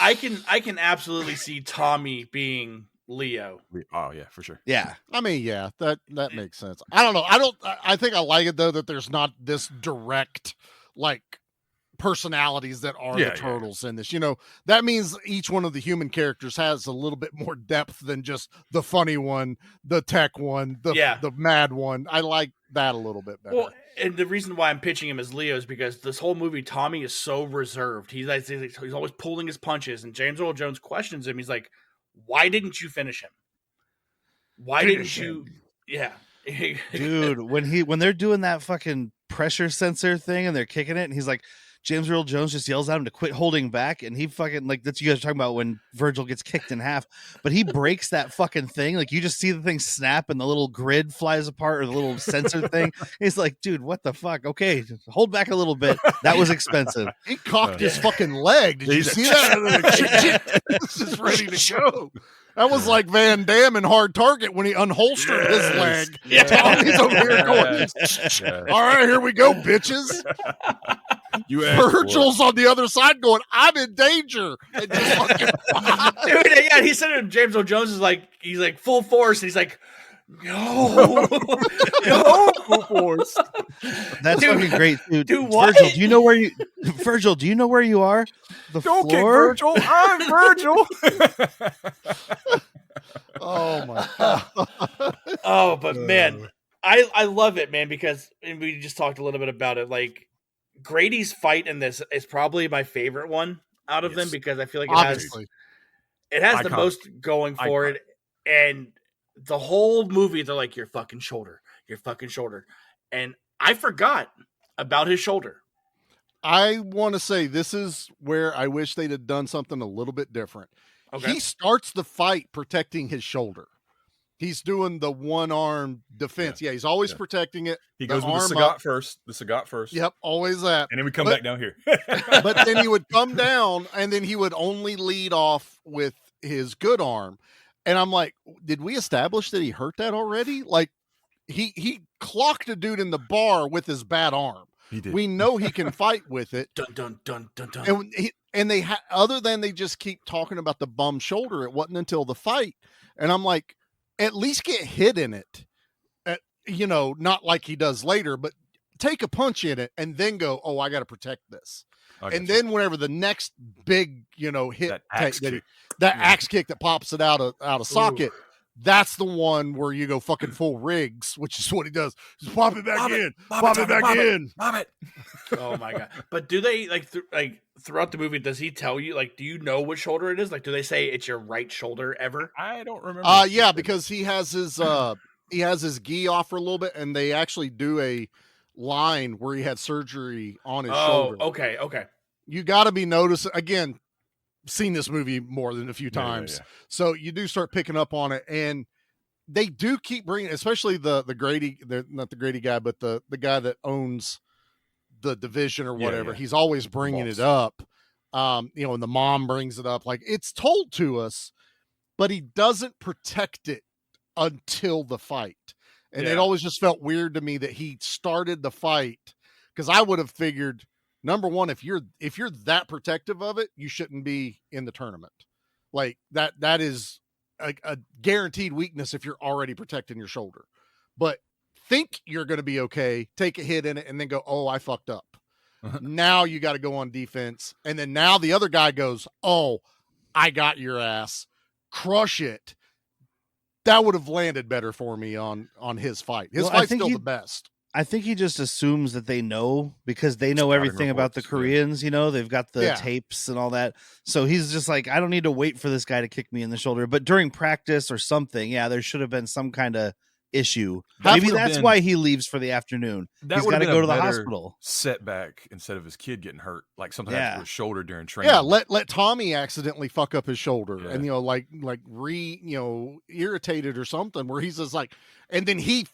I can absolutely see Tommy being Leo.
Oh yeah, for sure.
Yeah.
I mean, yeah, that makes sense. I don't know. I think I like it though that there's not this direct like personalities that are
Yeah,
the turtles in this. That means each one of the human characters has a little bit more depth than just the funny one, the tech one, the mad one. I like that a little bit better.
Well, and the reason why I'm pitching him as Leo is because this whole movie, Tommy is so reserved. He's always pulling his punches, and James Earl Jones questions him. He's like, "Why didn't you finish him? Why didn't you?" Yeah,
Dude, when they're doing that fucking pressure sensor thing and they're kicking it, and he's like, James Earl Jones just yells at him to quit holding back, and he fucking like that's you guys are talking about when Virgil gets kicked in half, but he breaks that fucking thing. Like you just see the thing snap and the little grid flies apart or the little sensor thing. He's like, dude, what the fuck? Okay, hold back a little bit. That was expensive.
He cocked his fucking leg. Did you see that? This is ready to go. That was like Van Damme in Hard Target when he unholstered his leg.
Yeah.
Tommy's over here going, all right, here we go, bitches.
You asked for it.
Virgil's on the other side going, I'm in danger. And just fucking,
dude. Yeah, he said it. James Earl Jones is like, he's like full force. And he's like, no, no,
Full force.
That's
Dude,
fucking great, dude.
dude, what?
Virgil, do you know where you? Virgil, do you know where you are? The
Don't kick
floor.
Virgil. I'm Virgil.
oh my God.
Oh, but man, I love it, man, because and we just talked a little bit about it. Like Grady's fight in this is probably my favorite one out of them because I feel like
Obviously.
it has the
Iconic.
most going for it, and the whole movie they're like your fucking shoulder, and I forgot about his shoulder.
I want to say this is where I wish they'd have done something a little bit different.
Okay.
He starts the fight protecting his shoulder. He's doing the one-arm defense. Yeah, he's always protecting it.
He goes with the Sagat first.
Yep, always that.
And then we come back down here.
But then he would come down, and then he would only lead off with his good arm. And I'm like, did we establish that he hurt that already? Like, he clocked a dude in the bar with his bad arm.
He did.
We know he can fight with it.
Dun dun dun dun dun.
And they other than they just keep talking about the bum shoulder, it wasn't until the fight. And I'm like, at least get hit in it. Not like he does later, but take a punch in it and then go, oh, I got to protect this. And then whenever the next big, hit, that axe kick that pops it out of socket, that's the one where you go fucking full rigs, which is what he does. Just pop it back in. Pop it back in.
Pop it.
Oh my god! But do they throughout the movie? Does he tell you do you know which shoulder it is? Like, do they say it's your right shoulder ever?
I don't remember.
Yeah, because he has his gi off for a little bit, and they actually do a line where he had surgery on his shoulder.
Okay.
You got to be noticing again. Seen this movie more than a few times, so you do start picking up on it, and they do keep bringing, especially the Grady, not the Grady guy, but the guy that owns the division or whatever. He's always bringing it up, and the mom brings it up, like it's told to us, but he doesn't protect it until the fight, and it always just felt weird to me that he started the fight, because I would have figured. Number one, if you're that protective of it, you shouldn't be in the tournament. Like that is a guaranteed weakness if you're already protecting your shoulder. But think you're going to be okay, take a hit in it, and then go, oh, I fucked up. Now you got to go on defense. And then now the other guy goes, oh, I got your ass. Crush it. That would have landed better for me on his fight. His fight's still the best.
I think he just assumes that they know because they know everything about the Koreans, they've got the tapes and all that. So he's just like, I don't need to wait for this guy to kick me in the shoulder. But during practice or something, there should have been some kind of issue. Maybe that's why he leaves for the afternoon. He's got to go to the hospital.
Setback instead of his kid getting hurt, like something happened to his shoulder during training.
Yeah, let Tommy accidentally fuck up his shoulder and irritated or something where he's just like, and then he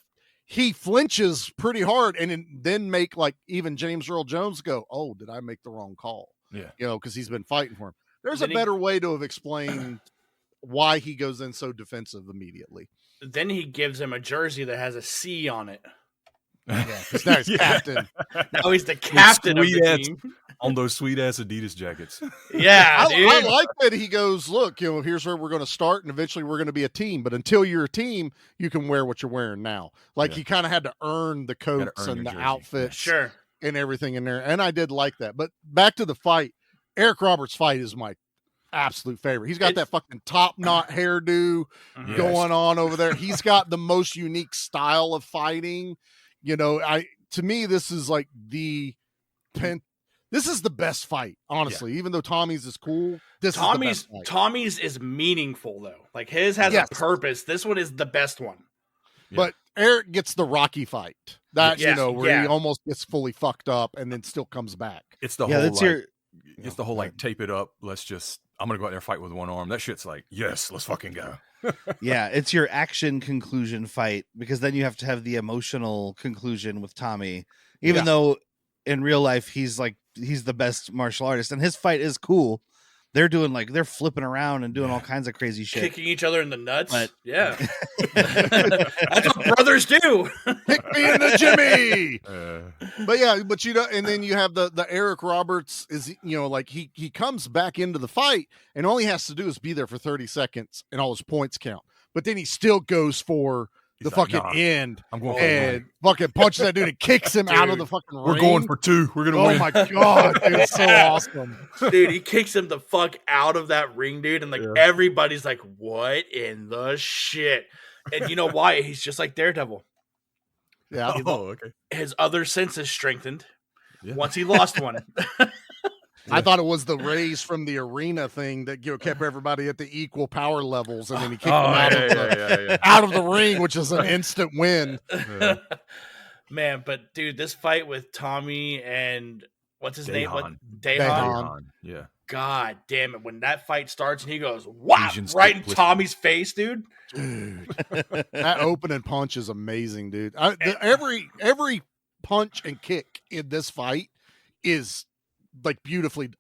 flinches pretty hard and then make even James Earl Jones go, oh, did I make the wrong call?
Yeah.
Because he's been fighting for him. There's a better way to have explained why he goes in so defensive immediately.
Then he gives him a jersey that has a C on it.
Yeah, because now he's captain.
Now he's the captain of the team.
On those sweet ass Adidas jackets.
Yeah,
I like that he goes, look, here's where we're going to start, and eventually we're going to be a team. But until you're a team, you can wear what you're wearing now. He kind of had to earn the coats and the outfits,
sure,
and everything in there. And I did like that. But back to the fight, Eric Roberts' fight is my absolute favorite. He's got that fucking top knot hairdo going on over there. He's got the most unique style of fighting. To me, this is like this is the best fight, honestly. Even though Tommy's is cool,
Tommy's is meaningful though. Like his has a purpose. This one is the best one.
But Eric gets the Rocky fight. That where he almost gets fully fucked up and then still comes back.
It's the whole it's the whole tape it up. I'm gonna go out there and fight with one arm. That shit's like, yes, let's fucking go.
It's your action conclusion fight because then you have to have the emotional conclusion with Tommy. Even though in real life he's the best martial artist and his fight is cool. They're doing they're flipping around and doing all kinds of crazy shit.
Kicking each other in the nuts. But, that's what brothers do.
Kick me in the Jimmy. And then you have the Eric Roberts is, he comes back into the fight and all he has to do is be there for 30 seconds and all his points count. But then he still goes for the fucking end.
I'm going
and fucking punches that dude and kicks him out of the fucking ring.
We're going for 2. We're gonna win.
Oh my god, dude, it's so awesome.
Dude, he kicks him the fuck out of that ring, dude, and everybody's like, what in the shit? And you know why? He's just like Daredevil.
Yeah.
Oh, okay.
His other senses strengthened
Yeah.
once he lost one.
I thought it was the rays from the arena thing that kept everybody at the equal power levels, and then he kicked them out of the ring, which is an instant win.
Yeah.
Man, but dude, this fight with Tommy and what's his name? What Dahan?
Dahan.
Yeah.
God damn it! When that fight starts and he goes, "Wow!"
Asian
right in
split.
Tommy's face, dude.
Dude, that opening punch is amazing, dude. Every punch and kick in this fight is like beautifully.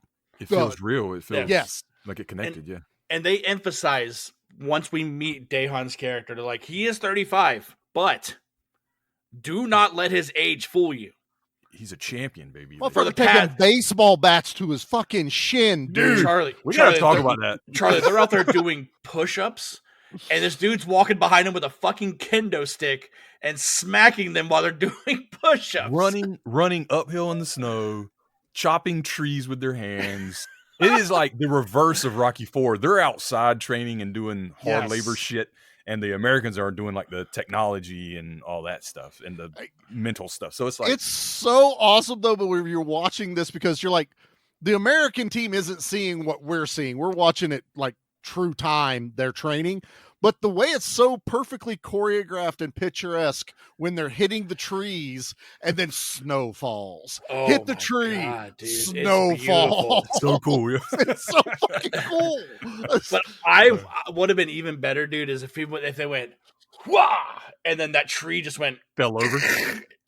It feels real. It feels
Yes.
like it connected. Yeah.
And they emphasize once we meet Dahan's character, they're like, he is 35, but do not let his age fool you.
He's a champion, baby.
Well,
For
for
the
taking
past-
baseball bats to his fucking shin, dude.
Charlie,
we gotta
Charlie,
talk
they're-
about that.
Charlie, they're out there doing push-ups, and this dude's walking behind him with a fucking kendo stick and smacking them while they're doing push-ups.
Running uphill in the snow, chopping trees with their hands. It is like the reverse of Rocky IV. They're outside training and doing hard
Yes.
labor shit, and the Americans are doing like the technology and all that stuff and the mental stuff. So it's like
It's so awesome though, but when you're watching this, because you're like, the American team isn't seeing what we're seeing. We're watching it like true time, their training. But the way it's so perfectly choreographed and picturesque when they're hitting the trees and then snow falls.
Oh
Hit the
my
tree,
God, dude. It's
snow
beautiful.
falls.
so cool. Yeah.
It's so fucking cool.
But I would have been even better, dude, is if they went, wah, and then that tree just went,
Fell over.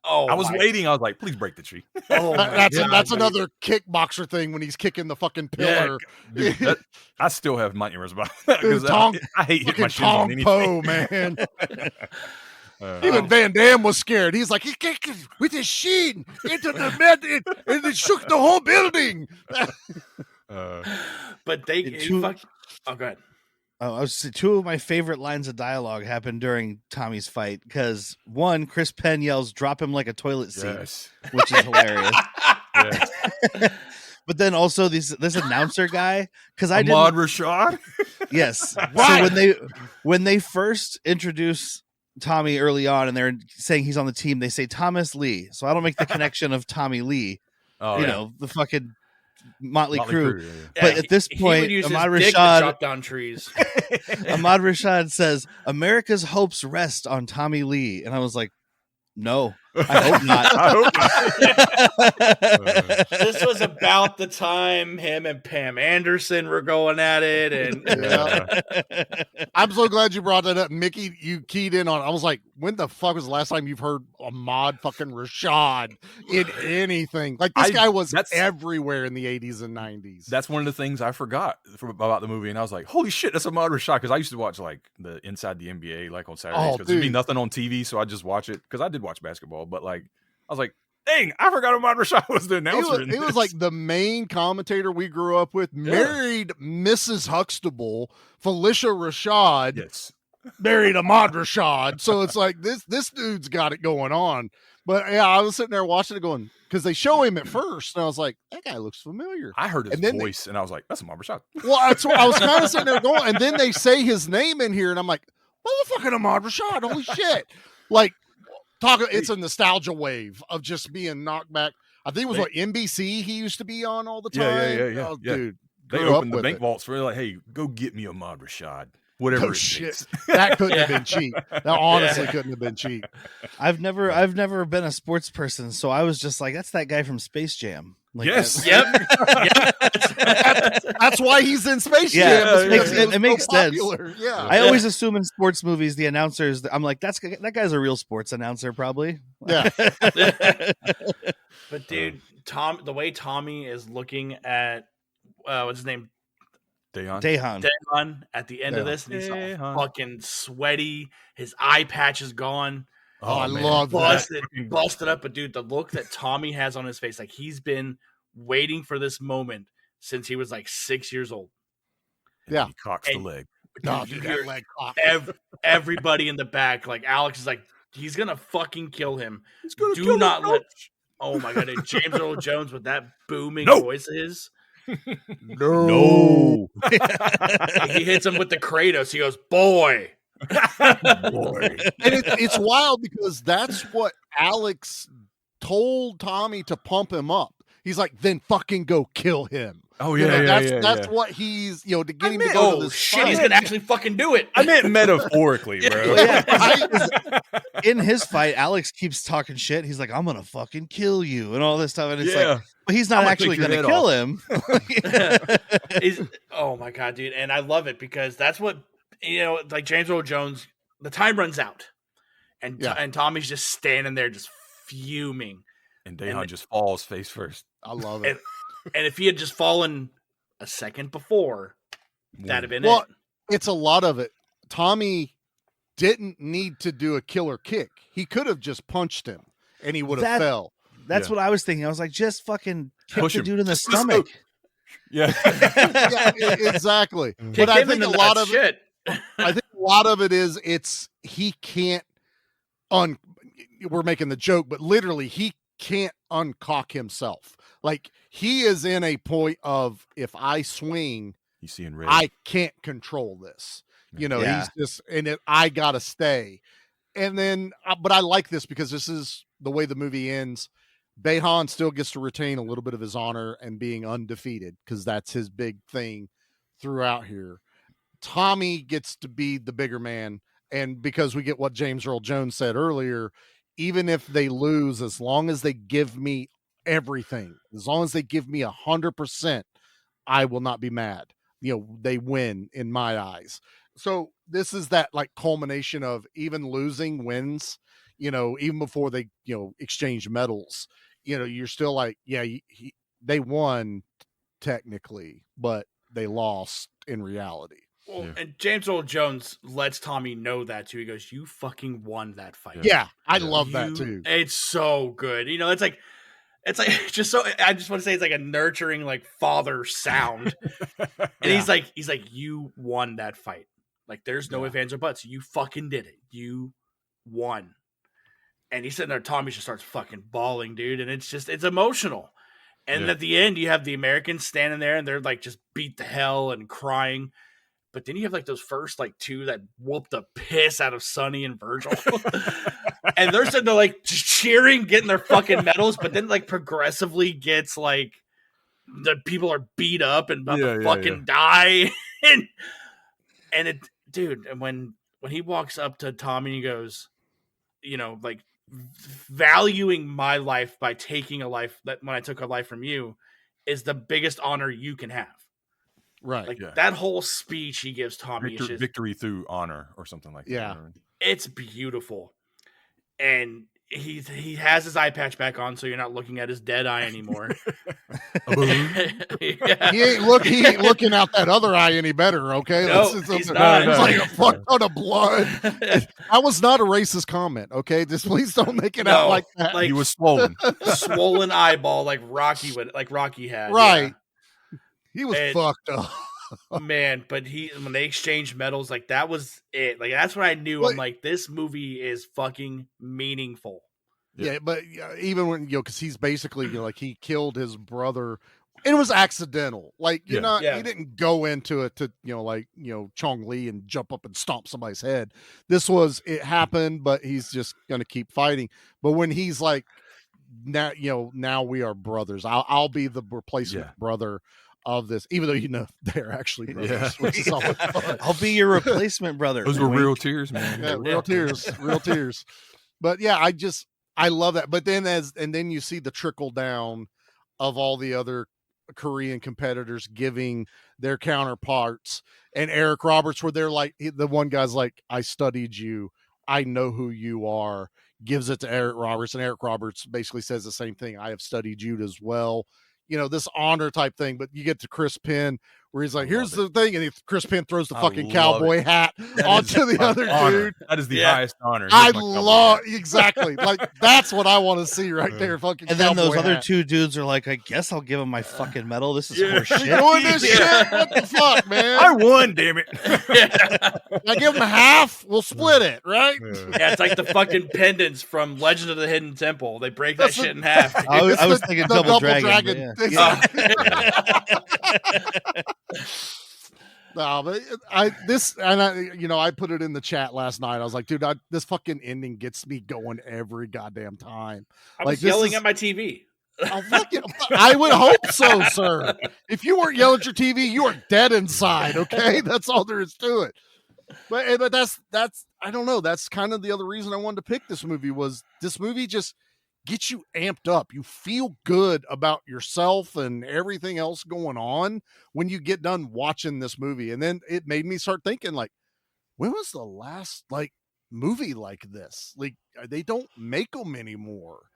oh,
I was waiting. I was like, please break the tree.
Oh, my
That's
God, dude.
another kickboxer thing when he's kicking the fucking
Yeah,
pillar.
dude, I still have nightmares about that
Dude,
because I hate hitting my
Fucking
shins on
Tong
anything.
Po, man. Even Van Damme was scared. He's like, he kicked it with his shin into the bed and it shook the whole building.
But they fuck. Oh, go ahead.
Oh, I was two of my favorite lines of dialogue happened during Tommy's fight because one, Chris Penn yells, "Drop him like a toilet seat,"
Yes.
which is hilarious.
Yes.
But then also this announcer guy, because I
Ahmad
didn't.
Rashad.
Yes.
Right.
So when they first introduce Tommy early on and they're saying he's on the team, they say Thomas Lee. So I don't make the connection of Tommy Lee,
Oh,
you
yeah.
know, the fucking Motley
Motley
Crue.
Crue, yeah.
But at this
he would
point,
use his
Ahmad
dick to
Rashad,
chop down trees.
Ahmad Rashad says, "America's hopes rest on Tommy Lee," and I was like, "No, I hope not."
I hope not.
This was about the time him and Pam Anderson were going at it, and
I'm so glad you brought that up. Mickey, you keyed in on it. I was like, when the fuck was the last time you've heard Ahmad fucking Rashad in anything? Like, this guy was everywhere in the 80s and 90s.
That's one of the things I forgot about the movie, and I was like, "Holy shit, that's Ahmad Rashad!" Because I used to watch like the Inside the NBA like on Saturdays because there'd be nothing on TV, so I just watch it because I did watch basketball. But like, I was like, "Dang, I forgot Ahmad Rashad was the announcer."
He was like the main commentator we grew up with. Married Mrs. Huxtable, Felicia Rashad.
Yes.
Married Ahmad Rashad. So it's like this dude's got it going on. But yeah, I was sitting there watching it going, because they show him at first, and I was like, that guy looks familiar.
I heard his
And then
voice, and I was like, "That's Ahmad Rashad."
Well, that's what I was kind of sitting there going, and then they say his name in here, and I'm like, motherfucking Ahmad Rashad, holy shit. Like, it's a nostalgia wave of just being knocked back. I think it was NBC he used to be on all the time.
Yeah.
Oh,
Yeah.
dude.
They
grew up
opened the
with
bank
it.
vaults for like, "Hey, go get me Ahmad Rashad." Whatever.
Oh
it
shit.
takes.
That couldn't have been cheap. That honestly couldn't have been cheap.
I've never been a sports person, so I was just like, "That's that guy from Space Jam." Like,
Yes.
That's why he's in Space Jam.
Yeah,
is
it
because
makes,
he was
it makes
so
sense.
popular. Yeah.
I always assume in sports movies the announcers. I'm like, that guy's a real sports announcer, probably.
Yeah.
But dude, the way Tommy is looking at what's his name,
Dahan
at the end of this, and he's all
Dahan.
fucking sweaty. His eye patch is gone.
Oh, I
man.
love that.
busted up. But dude, the look that Tommy has on his face, like he's been waiting for this moment since he was like 6 years old.
Yeah.
He cocks the leg.
No,
You
dude,
hear
that leg cock.
everybody in the back, like Alex is like, he's gonna fucking kill him.
gonna
Do
kill
not
him,
let. Oh my god, and James Earl Jones with that booming
No.
voice of his.
No.
He hits him with the Kratos. He goes, "Boy."
Boy.
And it's wild because that's what Alex told Tommy to pump him up. He's like, then fucking go kill him.
Oh
You
yeah,
know, that's what he's, to get him to go to this
shit,
fight.
he's gonna actually fucking do it.
I meant metaphorically, bro.
Well, yeah, 'cause in his fight, Alex keeps talking shit. He's like, "I'm gonna fucking kill you" and all this stuff, and it's like, but he's not actually gonna kill him.
Oh my god, dude! And I love it because that's what like James Earl Jones. The time runs out, and and Tommy's just standing there, just fuming,
and Dehan just falls face first.
I love it.
And if he had just fallen a second before, that'd have been
it.
It's
a lot of it. Tommy didn't need to do a killer kick. He could have just punched him and he would have fell.
That's what I was thinking. I was like, just fucking kick
Push
the
him.
dude in the stomach.
Yeah.
Exactly.
Kick
but I
him
think
in
a
the
lot
nuts,
of it, I think a lot of it is he can't we're making the joke, but literally he can't uncock himself. Like he is in a point of, if I swing,
he's seeing red.
I can't control this. He's just, I gotta stay. And then, but I like this because this is the way the movie ends. Dehan still gets to retain a little bit of his honor and being undefeated because that's his big thing throughout here. Tommy gets to be the bigger man. And because we get what James Earl Jones said earlier, even if they lose, as long as they give me everything, as long as they give me 100%, I will not be mad. They win in my eyes. So this is that like culmination of even losing wins, even before they, exchange medals, you're still like, they won technically, but they lost in reality.
Well, and James Earl Jones lets Tommy know that too. He goes, "You fucking won that fight."
Yeah, I love that too.
It's so good. It's like just so. I just want to say it's like a nurturing, like father sound. And he's like, "You won that fight. Like, there's no ifs, ands, or buts. You fucking did it. You won." And he's sitting there. Tommy just starts fucking bawling, dude. And it's emotional. And at the end, you have the Americans standing there, and they're like just beat the hell and crying. But then you have like those first like two that whooped the piss out of Sonny and Virgil. And they're sitting there like just cheering, getting their fucking medals, but then like progressively gets like the people are beat up and about to fucking die. and it, dude, and when he walks up to Tommy and he goes, like valuing my life by taking a life that when I took a life from you is the biggest honor you can have.
Right.
Like that whole speech he gives Tommy is just,
victory through honor or something like that.
Yeah.
It's beautiful. And he has his eye patch back on, so you're not looking at his dead eye anymore.
He ain't looking out that other eye any better, okay?
No, he's not.
It's like a fuck ton of blood. That was not a racist comment, okay? Just please don't make it out like that.
Like
he was swollen.
Swollen eyeball like Rocky had.
Right.
Yeah.
He was fucked up.
Man, but when they exchanged medals, like that was it. Like that's when I knew. I'm like, this movie is fucking meaningful.
Yeah, but even when because he's basically like he killed his brother. It was accidental. Like he didn't go into it to Chong Li and jump up and stomp somebody's head. It happened, but he's just gonna keep fighting. But when he's like, now we are brothers. I'll be the replacement brother of this, even though they're actually brothers, which is always fun.
I'll be your replacement brother.
Those were real tears, man.
Yeah, real tears. But yeah, I love that. But then you see the trickle down of all the other Korean competitors giving their counterparts, and Eric Roberts, where they're like, the one guy's like, "I studied you, I know who you are," gives it to Eric Roberts, and Eric Roberts basically says the same thing. "I have studied you as well." This honor type thing. But you get to Chris Penn where he's like, "Here's the thing," and Chris Penn throws the fucking cowboy hat onto the other
honor.
dude.
That is the highest honor.
I love exactly like that's what I want to see right there. Fucking
and then those other
hat.
two dudes are like, "I guess I'll give him my fucking medal. This is horseshit.
Doing this shit? What the fuck, man?
I won, damn it.
I give him half. We'll split it, right?
Yeah, it's like the fucking pendants from Legend of the Hidden Temple. They break that shit in half.
I was thinking double dragon.
No, but I put it in the chat last night. I was like, dude, this fucking ending gets me going every goddamn time.
I
Like
was yelling at my TV.
Oh, I would hope so, sir. If you weren't yelling at your TV, you are dead inside. Okay, that's all there is to it. But that's I don't know. That's kind of the other reason I wanted to pick this movie was this movie just gets you amped up. You feel good about yourself and everything else going on when you get done watching this movie. And then it made me start thinking, like, when was the last like movie like this? Like, they don't make them anymore.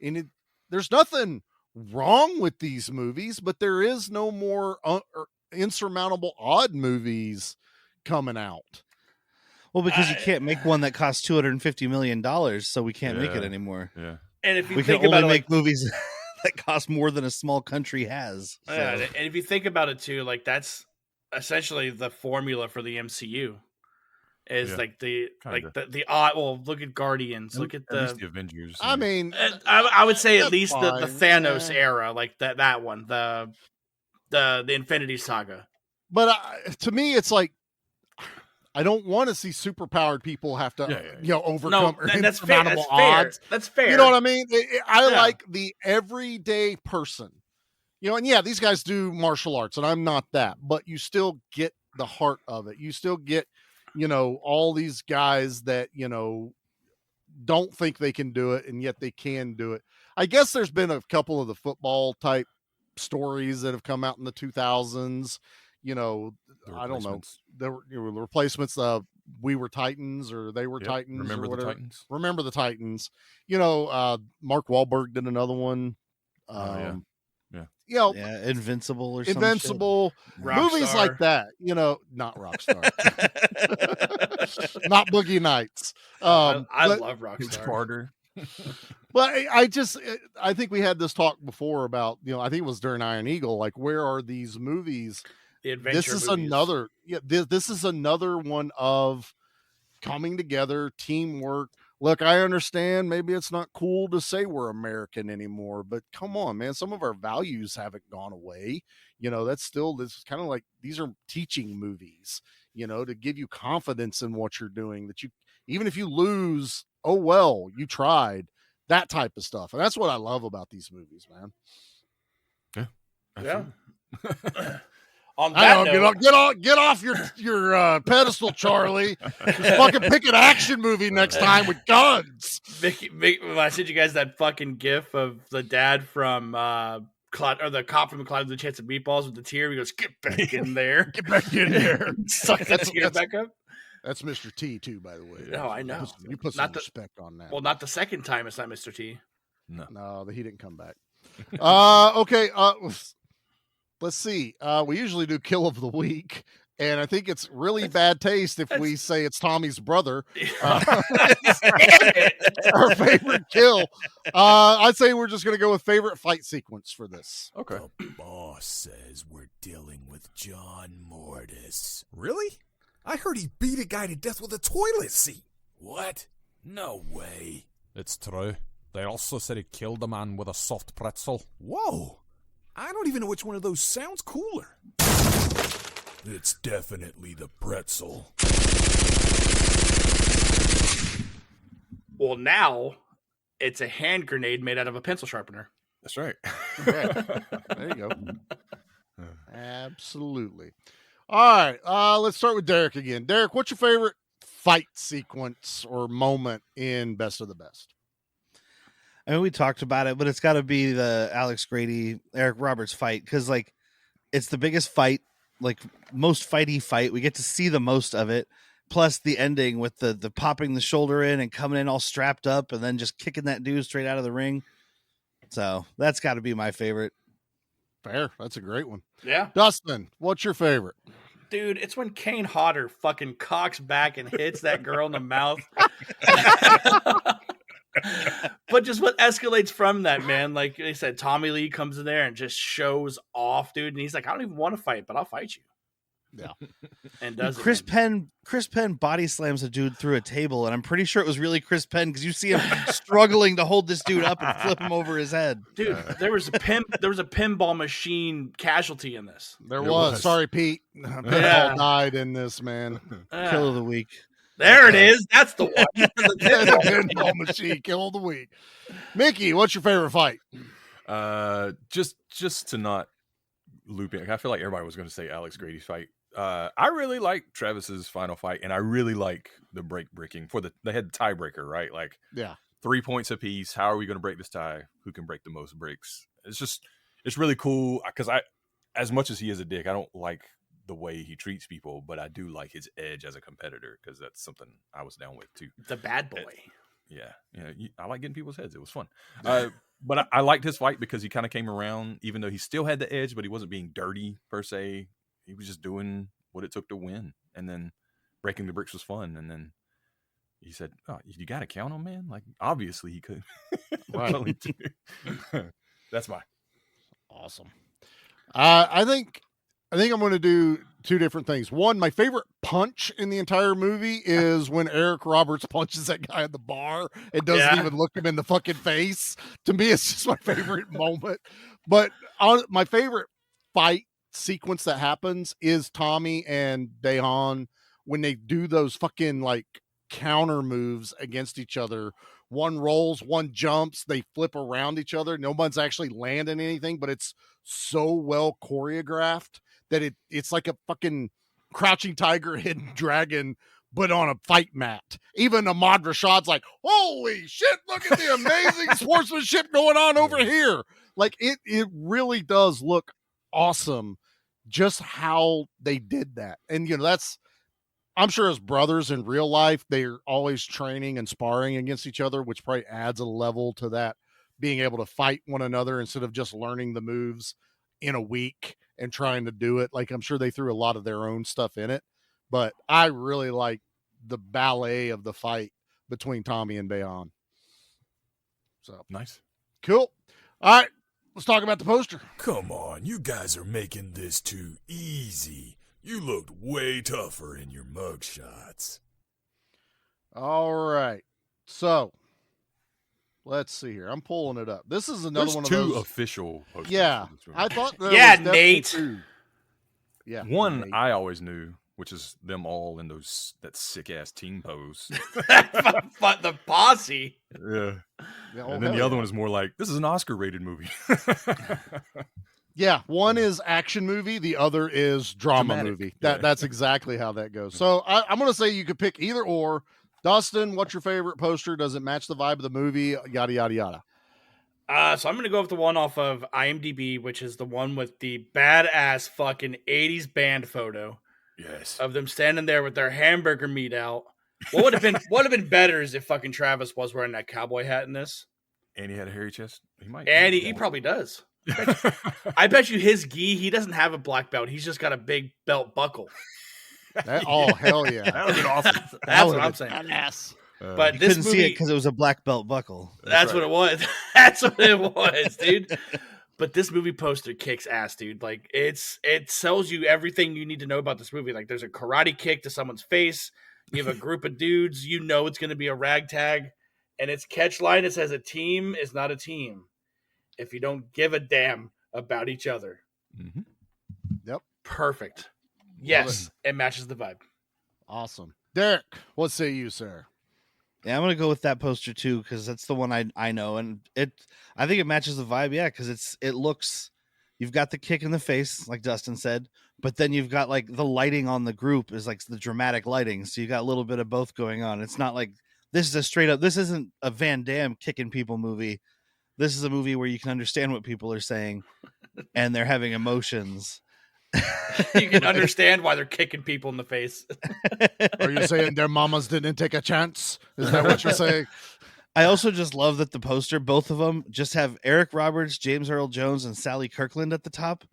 And there's nothing wrong with these movies, but there is no more insurmountable odd movies coming out.
Well, because you can't make one that costs $250 million, so we can't make it anymore.
Yeah.
And if you
we
think
can
about
only
it,
make movies that cost more than a small country has. So.
Yeah, and if you think about it too, like that's essentially the formula for the MCU. Is like the odd. Well, look at Guardians. Look at the
Avengers.
I mean,
I would say at least
fine.
the Thanos era, like that one, the Infinity Saga.
But to me, it's like I don't want to see superpowered people have to overcome
that's fair.
That's odds.
That's fair.
You know what I mean? I like the everyday person. And these guys do martial arts, and I'm not that, but you still get the heart of it. You still get all these guys that, don't think they can do it, and yet they can do it. I guess there's been a couple of the football type stories that have come out in the 2000s. I don't know. There were replacements of We Were Titans or They Were Titans.
Remember
or
the Titans?
Remember the Titans. Mark Wahlberg did another one.
Invincible or
Invincible movies like that, not Rockstar, not Boogie Nights.
I love Rockstar.
Carter.
But I think we had this talk before about, I think it was during Iron Eagle, like, where are these movies?
The adventure movies.
This is another one of coming together, teamwork. Look, I understand maybe it's not cool to say we're American anymore, but come on, man. Some of our values haven't gone away. This is kind of like, these are teaching movies, to give you confidence in what you're doing, that even if you lose, oh, well, you tried, that type of stuff. And that's what I love about these movies, man.
Yeah. On that note,
get off your pedestal, Charlie. Just fucking pick an action movie next time with guns.
I sent you guys that fucking gif of the dad from the cop from Cloud with the Chance of Meatballs with the tear. He goes, "Get back in there,
get back in there."
Suck that tear back up.
That's Mr. T too, by the way.
No, I know.
You put some respect on that.
Well, not the second time. It's not Mr. T.
No, he didn't come back. Okay. Let's see. We usually do kill of the week, and I think it's really bad taste if we say it's Tommy's brother. Our favorite kill. I'd say we're just going to go with favorite fight sequence for this.
Okay.
The boss says we're dealing with John Mortis.
Really? I heard he beat a guy to death with a toilet seat.
What? No way.
It's true. They also said he killed a man with a soft pretzel.
Whoa. I don't even know which one of those sounds cooler. It's definitely the pretzel.
Well, now it's a hand grenade made out of a pencil sharpener.
That's right.
There you go. Absolutely. All right. Let's start with Derek again. Derek, what's your favorite fight sequence or moment in Best of the Best?
I mean, we talked about it, but it's got to be the Alex Grady, Eric Roberts fight, because, like, it's the biggest fight, like, most fighty fight. We get to see the most of it, plus the ending with the popping the shoulder in and coming in all strapped up and then just kicking that dude straight out of the ring. So that's got to be my favorite.
Fair. That's a great one.
Yeah.
Dustin, what's your favorite?
Dude, it's when Kane Hodder fucking cocks back and hits that girl in the mouth. But just what escalates from that, man, like they said, Tommy Lee comes in there and just shows off, dude, and he's like, I don't even want to fight, but I'll fight you.
Yeah.
And does it,
Chris
man.
Penn body slams a dude through a table, and I'm pretty sure it was really Chris Penn because you see him struggling to hold this dude up and flip him over his head.
Dude, there was a pinball machine casualty in this.
There was. Sorry, Pete.
Yeah.
Pinball died in this, man.
Kill of the week.
There it is. That's the one.
The pinball machine kill of the week. Mickey, what's your favorite fight?
Just to not loop in, I feel like everybody was going to say Alex Grady's fight. I really like Travis's final fight, and I really like the breaking for they had the tiebreaker, right? Like,
yeah,
3 points apiece. How are we going to break this tie? Who can break the most breaks? It's really cool because as much as he is a dick, I don't like the way he treats people, but I do like his edge as a competitor because that's something I was down with too.
The bad boy.
I like getting people's heads. It was fun. But I liked his fight because he kind of came around, even though he still had the edge, but he wasn't being dirty per se. He was just doing what it took to win. And then breaking the bricks was fun. And then he said, "Oh, you got to count him, man." Like, obviously he could.
Right.
That's mine.
Awesome. I think I'm going to do two different things. One, my favorite punch in the entire movie is when Eric Roberts punches that guy at the bar and doesn't even look him in the fucking face. To me, it's just my favorite moment. But my favorite fight sequence that happens is Tommy and Dehan when they do those fucking like counter moves against each other. One rolls, one jumps, they flip around each other. No one's actually landing anything, but it's so well choreographed that it's like a fucking Crouching Tiger, Hidden Dragon, but on a fight mat. Even Ahmad Rashad's like, holy shit, look at the amazing sportsmanship going on over here. Like, it really does look awesome just how they did that. And, I'm sure as brothers in real life, they're always training and sparring against each other, which probably adds a level to that, being able to fight one another instead of just learning the moves in a week and trying to do it. Like, I'm sure they threw a lot of their own stuff in it, but I really like the ballet of the fight between Tommy and Dehan. So
nice.
Cool. All right, let's talk about the poster.
Come on, you guys are making this too easy. You looked way tougher in your mugshots.
All right. So, let's see here. I'm pulling it up. This is another
There's
one of
two
those
official posters.
Yeah. I thought there
Yeah,
was definitely
Nate.
two. Yeah.
One
Nate.
I always knew, which is them all in that sick ass team pose.
But the posse.
Yeah.
Yeah,
And then the other one is more like, this is an Oscar rated movie.
Yeah, one is action movie, the other is drama
Dramatic.
movie.
Yeah.
That's exactly how that goes. So I'm going to say you could pick either or. Dustin, what's your favorite poster? Does it match the vibe of the movie? Yada, yada, yada.
So I'm going to go with the one off of IMDb, which is the one with the badass fucking 80s band photo.
Yes.
Of them standing there with their hamburger meat out. What would have been better is if fucking Travis was wearing that cowboy hat in this.
And he had a hairy chest. He might.
And he probably does. I bet you his gi, he doesn't have a black belt. He's just got a big belt buckle.
Oh, hell yeah.
That would have been awesome.
That's what I'm saying.
Badass.
But
You
this
couldn't
movie,
see it because it was a black belt buckle.
That's what it was. That's what it was, dude. But this movie poster kicks ass, dude. Like it tells you everything you need to know about this movie. Like there's a karate kick to someone's face. You have a group of dudes. You know it's going to be a ragtag, and its catch line it says, "A team is not a team if you don't give a damn about each other."
Mm-hmm.
Yep.
Perfect. Yes, it matches the vibe.
Awesome. Derek, what say you, sir?
Yeah, I'm gonna go with that poster too because that's the one I know, and I think it matches the vibe. Yeah, because it looks, you've got the kick in the face like Dustin said, but then you've got like the lighting on the group is like the dramatic lighting, so you got a little bit of both going on. It's not like this is a straight up. This isn't a Van Damme kicking people movie. This is a movie where you can understand what people are saying, and they're having emotions.
You can understand why they're kicking people in the face.
Are you saying their mamas didn't take a chance? Is that what you're saying?
I also just love that the poster, both of them, just have Eric Roberts, James Earl Jones, and Sally Kirkland at the top.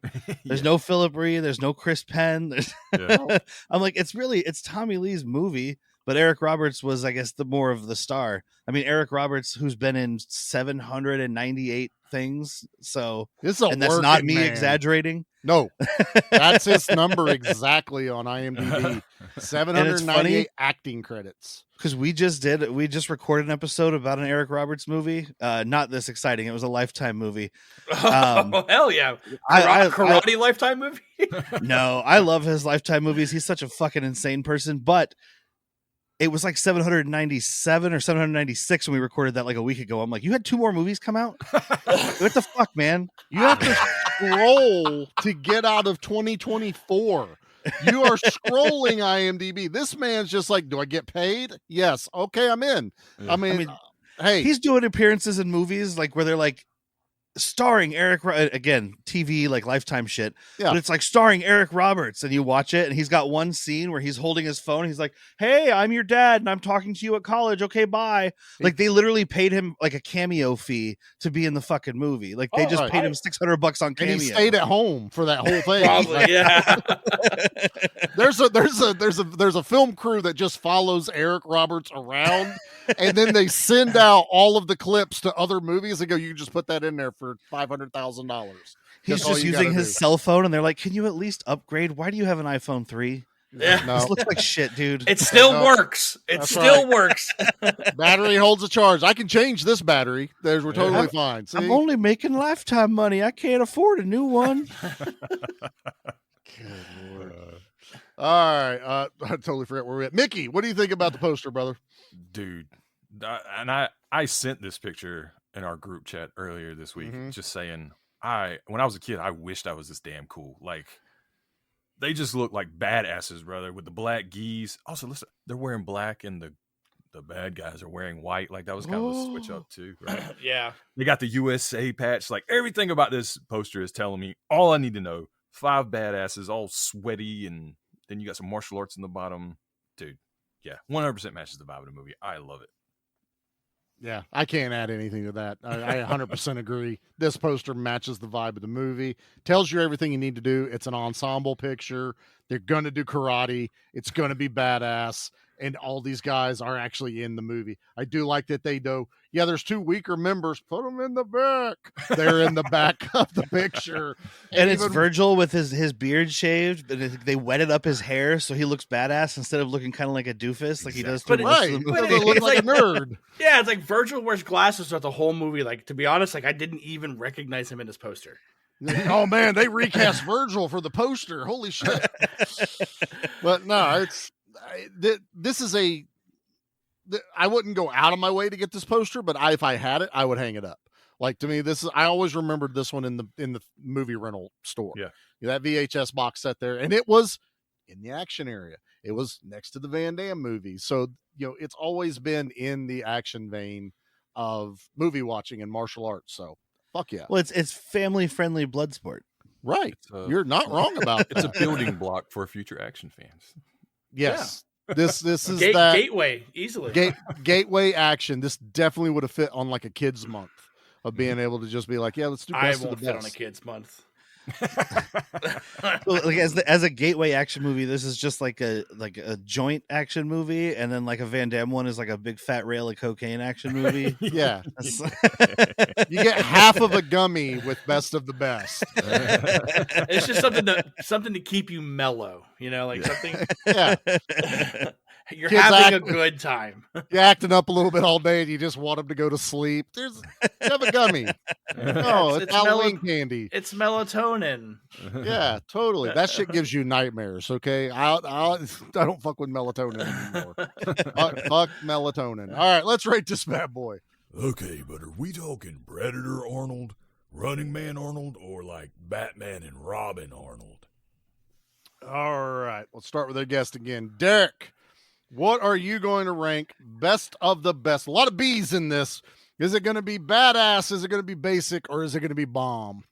There's no Philip Ree. There's no Chris Penn. I'm like, it's Tommy Lee's movie, But Eric Roberts was, I guess, the more of the star. I mean, Eric Roberts, who's been in 798 things. So,
This is a
and that's not
working
me
man.
exaggerating.
No, that's his number exactly on IMDb. 798 acting credits.
Because we just recorded an episode about an Eric Roberts movie. Not this exciting. It was a Lifetime movie.
Oh, hell yeah. Karate Lifetime movie?
No, I love his Lifetime movies. He's such a fucking insane person. But it was like 797 or 796 when we recorded that like a week ago. I'm like, you had 2 more movies come out? What the fuck, man?
You have to scroll to get out of 2024. You are scrolling IMDb. This man's just like, do I get paid? Yes. Okay, I'm in.
Yeah.
I mean, hey,
he's doing appearances in movies like where they're like starring again, TV like Lifetime shit.
Yeah.
But it's like starring Eric Roberts, and you watch it, and he's got one scene where he's holding his phone. He's like, "Hey, I'm your dad, and I'm talking to you at college. Okay, bye." Like they literally paid him like a cameo fee to be in the fucking movie. Like they just paid him $600 on cameo.
And he stayed at home for that whole thing.
Probably, yeah.
there's a film crew that just follows Eric Roberts around, and then they send out all of the clips to other movies and go, "You can just put that in there for $500,000."
He's just using his cell phone, and they're like, "Can you at least upgrade? Why do you have an iPhone 3?
Yeah,
no.
This looks like shit, dude.
It still works. It still works.
Battery holds a charge. I can change this battery. We're totally fine. See?
I'm only making Lifetime money. I can't afford a new one."
Good Lord. All right, I totally forgot where we're at. Mickey, what do you think about the poster, brother?
Dude, and I sent this picture in our group chat earlier this week, just saying, when I was a kid, I wished I was this damn cool. Like, they just look like badasses, brother, with the black geese. Also, listen, they're wearing black, and the bad guys are wearing white. Like, that was kind of a switch up too, right?
Yeah.
They got the USA patch. Like, everything about this poster is telling me all I need to know. 5 badasses, all sweaty, and then you got some martial arts in the bottom. Dude, yeah, 100% matches the vibe of the movie. I love it.
Yeah, I can't add anything to that. I 100% agree. This poster matches the vibe of the movie. Tells you everything you need to do. It's an ensemble picture. They're going to do karate. It's going to be badass. And all these guys are actually in the movie. I do like that they do. Yeah, there's 2 weaker members. Put them in the back. They're in the back of the picture.
And it's Virgil with his beard shaved, but they wetted up his hair so he looks badass instead of looking kind of like a doofus like he does.
But right, he doesn't look like a nerd.
Yeah, it's like Virgil wears glasses throughout the whole movie. Like, to be honest, like I didn't even recognize him in this poster.
Oh man, they recast Virgil for the poster. Holy shit! But no, this is I wouldn't go out of my way to get this poster, but if I had it, I would hang it up. Like, to me, I always remembered this one in the movie rental store.
Yeah,
that VHS box set there, and it was in the action area. It was next to the Van Damme movies, so it's always been in the action vein of movie watching and martial arts. So fuck yeah.
Well, it's family friendly blood sport,
right? You're not wrong about that.
It's a building block for future action fans.
Yes. Yeah. This is
gateway easily.
Gateway action. This definitely would have fit on like a kids month of being able to just be like, yeah, let's do best
I won't
of the
fit
best
on a kids month.
Well, like as a gateway action movie, this is just like a joint action movie, and then like a Van Damme one is like a big fat rail of cocaine action movie.
Yeah. You get half of a gummy with best of the best.
It's just something to keep you mellow, like something.
Yeah.
You're having a good time.
You're acting up a little bit all day and you just want them to go to sleep. You have a gummy. Oh, it's Halloween candy.
It's melatonin.
Yeah, totally. That shit gives you nightmares, okay? I don't fuck with melatonin anymore. Fuck melatonin. All right, let's rate this bad boy.
Okay, but are we talking Predator Arnold, Running Man Arnold, or like Batman and Robin Arnold?
All right, let's start with our guest again. Derek, what are you going to rank best of the best? A lot of B's in this. Is it going to be badass? Is it going to be basic? Or is it going to be bomb?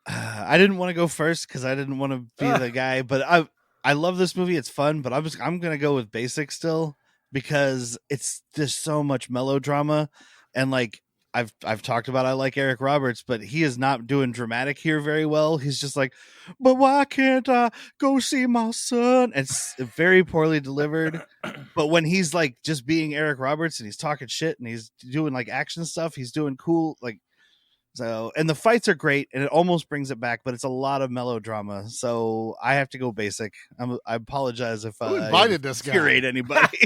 I didn't want to go first because I didn't want to be the guy, but I love this movie. It's fun, but I'm going to go with basic still because it's just so much melodrama. And like, I've talked about I like Eric Roberts, but he is not doing dramatic here very well. He's just like, but why can't I go see my son? It's very poorly delivered. But when he's like just being Eric Roberts and he's talking shit and he's doing like action stuff, he's doing cool like so. And the fights are great, and it almost brings it back, but it's a lot of melodrama. So I have to go basic. I apologize if
Who
I
invited this guy?
infuriate anybody.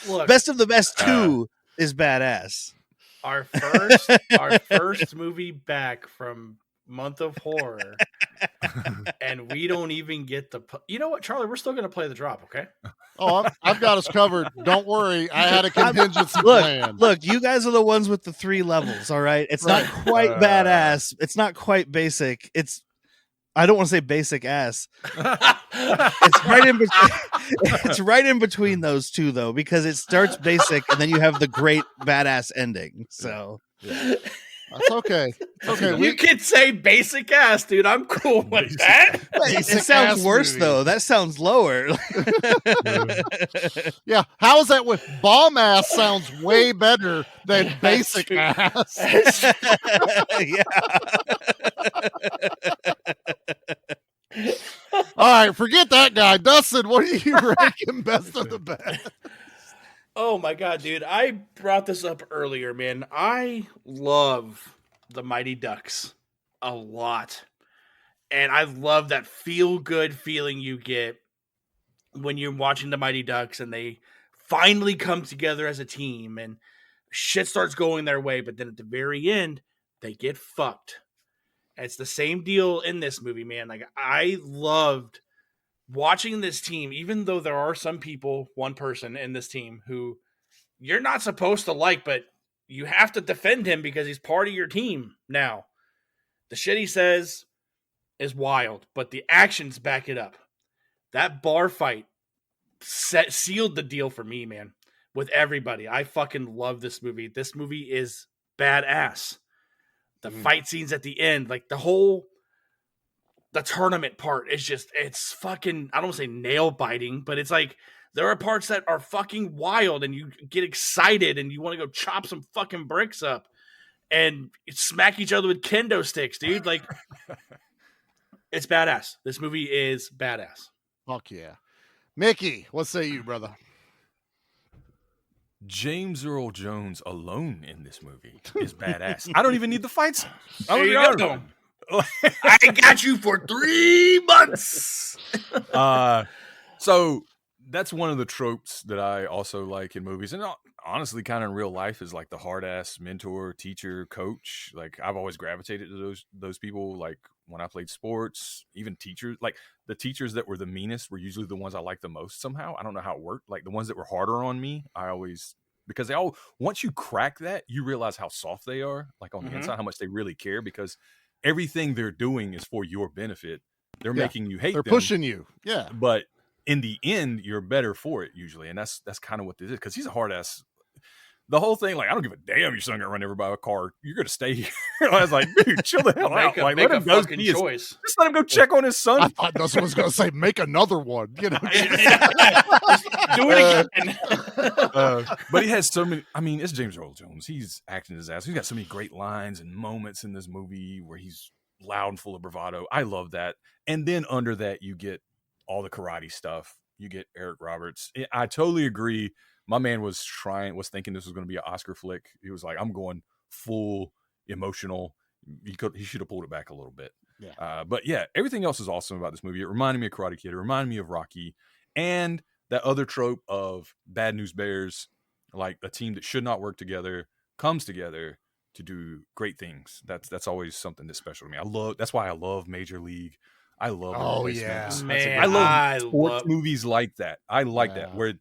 Look,
Best of the Best 2 is badass.
our first movie back from Month of Horror, and we don't even get the. You know what, Charlie? We're still going to play the drop, okay?
Oh, I've got us covered. Don't worry. I had a contingency plan.
Look, you guys are the ones with the 3 levels, all right? It's not quite badass. It's not quite basic. I don't want to say basic ass. It's right in between. It's right in between those two, though, because it starts basic and then you have the great badass ending. So
that's okay. It's okay.
You can say basic ass, dude. I'm cool with that.
It sounds worse,
movie.
though. That sounds lower.
Yeah. How is that with bomb ass sounds way better than basic ass?
Yeah.
All right, forget that guy. Dustin, what are you ranking best of the best?
Oh my god, dude. I brought this up earlier, man. I love the Mighty Ducks a lot. And I love that feel-good feeling you get when you're watching the Mighty Ducks and they finally come together as a team and shit starts going their way, but then at the very end, they get fucked. And it's the same deal in this movie, man. Like, I loved watching this team, even though there are some people, one person in this team who you're not supposed to like, but you have to defend him because he's part of your team now. The shit he says is wild, but the actions back it up. That bar fight sealed the deal for me, man, with everybody. I fucking love this movie. This movie is badass. The fight scenes at the end, like the tournament part is just, it's fucking, I don't want to say nail biting, but it's like, there are parts that are fucking wild and you get excited and you want to go chop some fucking bricks up and smack each other with kendo sticks, dude. Like, it's badass. This movie is badass.
Fuck yeah. Mickey, what say you, brother?
James Earl Jones alone in this movie is badass. I don't even need the fights.
There you go. I got you for 3 months.
So that's one of the tropes that I also like in movies, and honestly, kind of in real life, is like the hard ass mentor, teacher, coach. Like, I've always gravitated to those people. Like, when I played sports, even teachers, like the teachers that were the meanest were usually the ones I liked the most somehow. I don't know how it worked. Like, the ones that were harder on me, because once you crack that, you realize how soft they are, like on the inside, how much they really care, because everything they're doing is for your benefit. They're making you hate them.
They're pushing you. Yeah.
But in the end, you're better for it usually. And that's kind of what this is, because he's a hard ass. The whole thing, like, I don't give a damn your son gonna run everybody by a car. You're gonna stay here. I was like, dude, chill the hell out. Like, let him go.
Choice.
Just let him go check on his son.
I thought Dustin was gonna say, make another one. You know,
Do it again.
But he has so many. I mean, it's James Earl Jones. He's acting his ass. He's got so many great lines and moments in this movie where he's loud and full of bravado. I love that. And then under that, you get all the karate stuff. You get Eric Roberts. I totally agree. My man was thinking this was going to be an Oscar flick. He was like, I'm going full emotional. He should have pulled it back a little bit.
Yeah.
But yeah, everything else is awesome about this movie. It reminded me of Karate Kid. It reminded me of Rocky. And that other trope of Bad News Bears, like a team that should not work together, comes together to do great things. That's always something that's special to me. That's why I love Major League. I love it.
Oh, yeah.
Man,
I love sports movies like that. I like that, where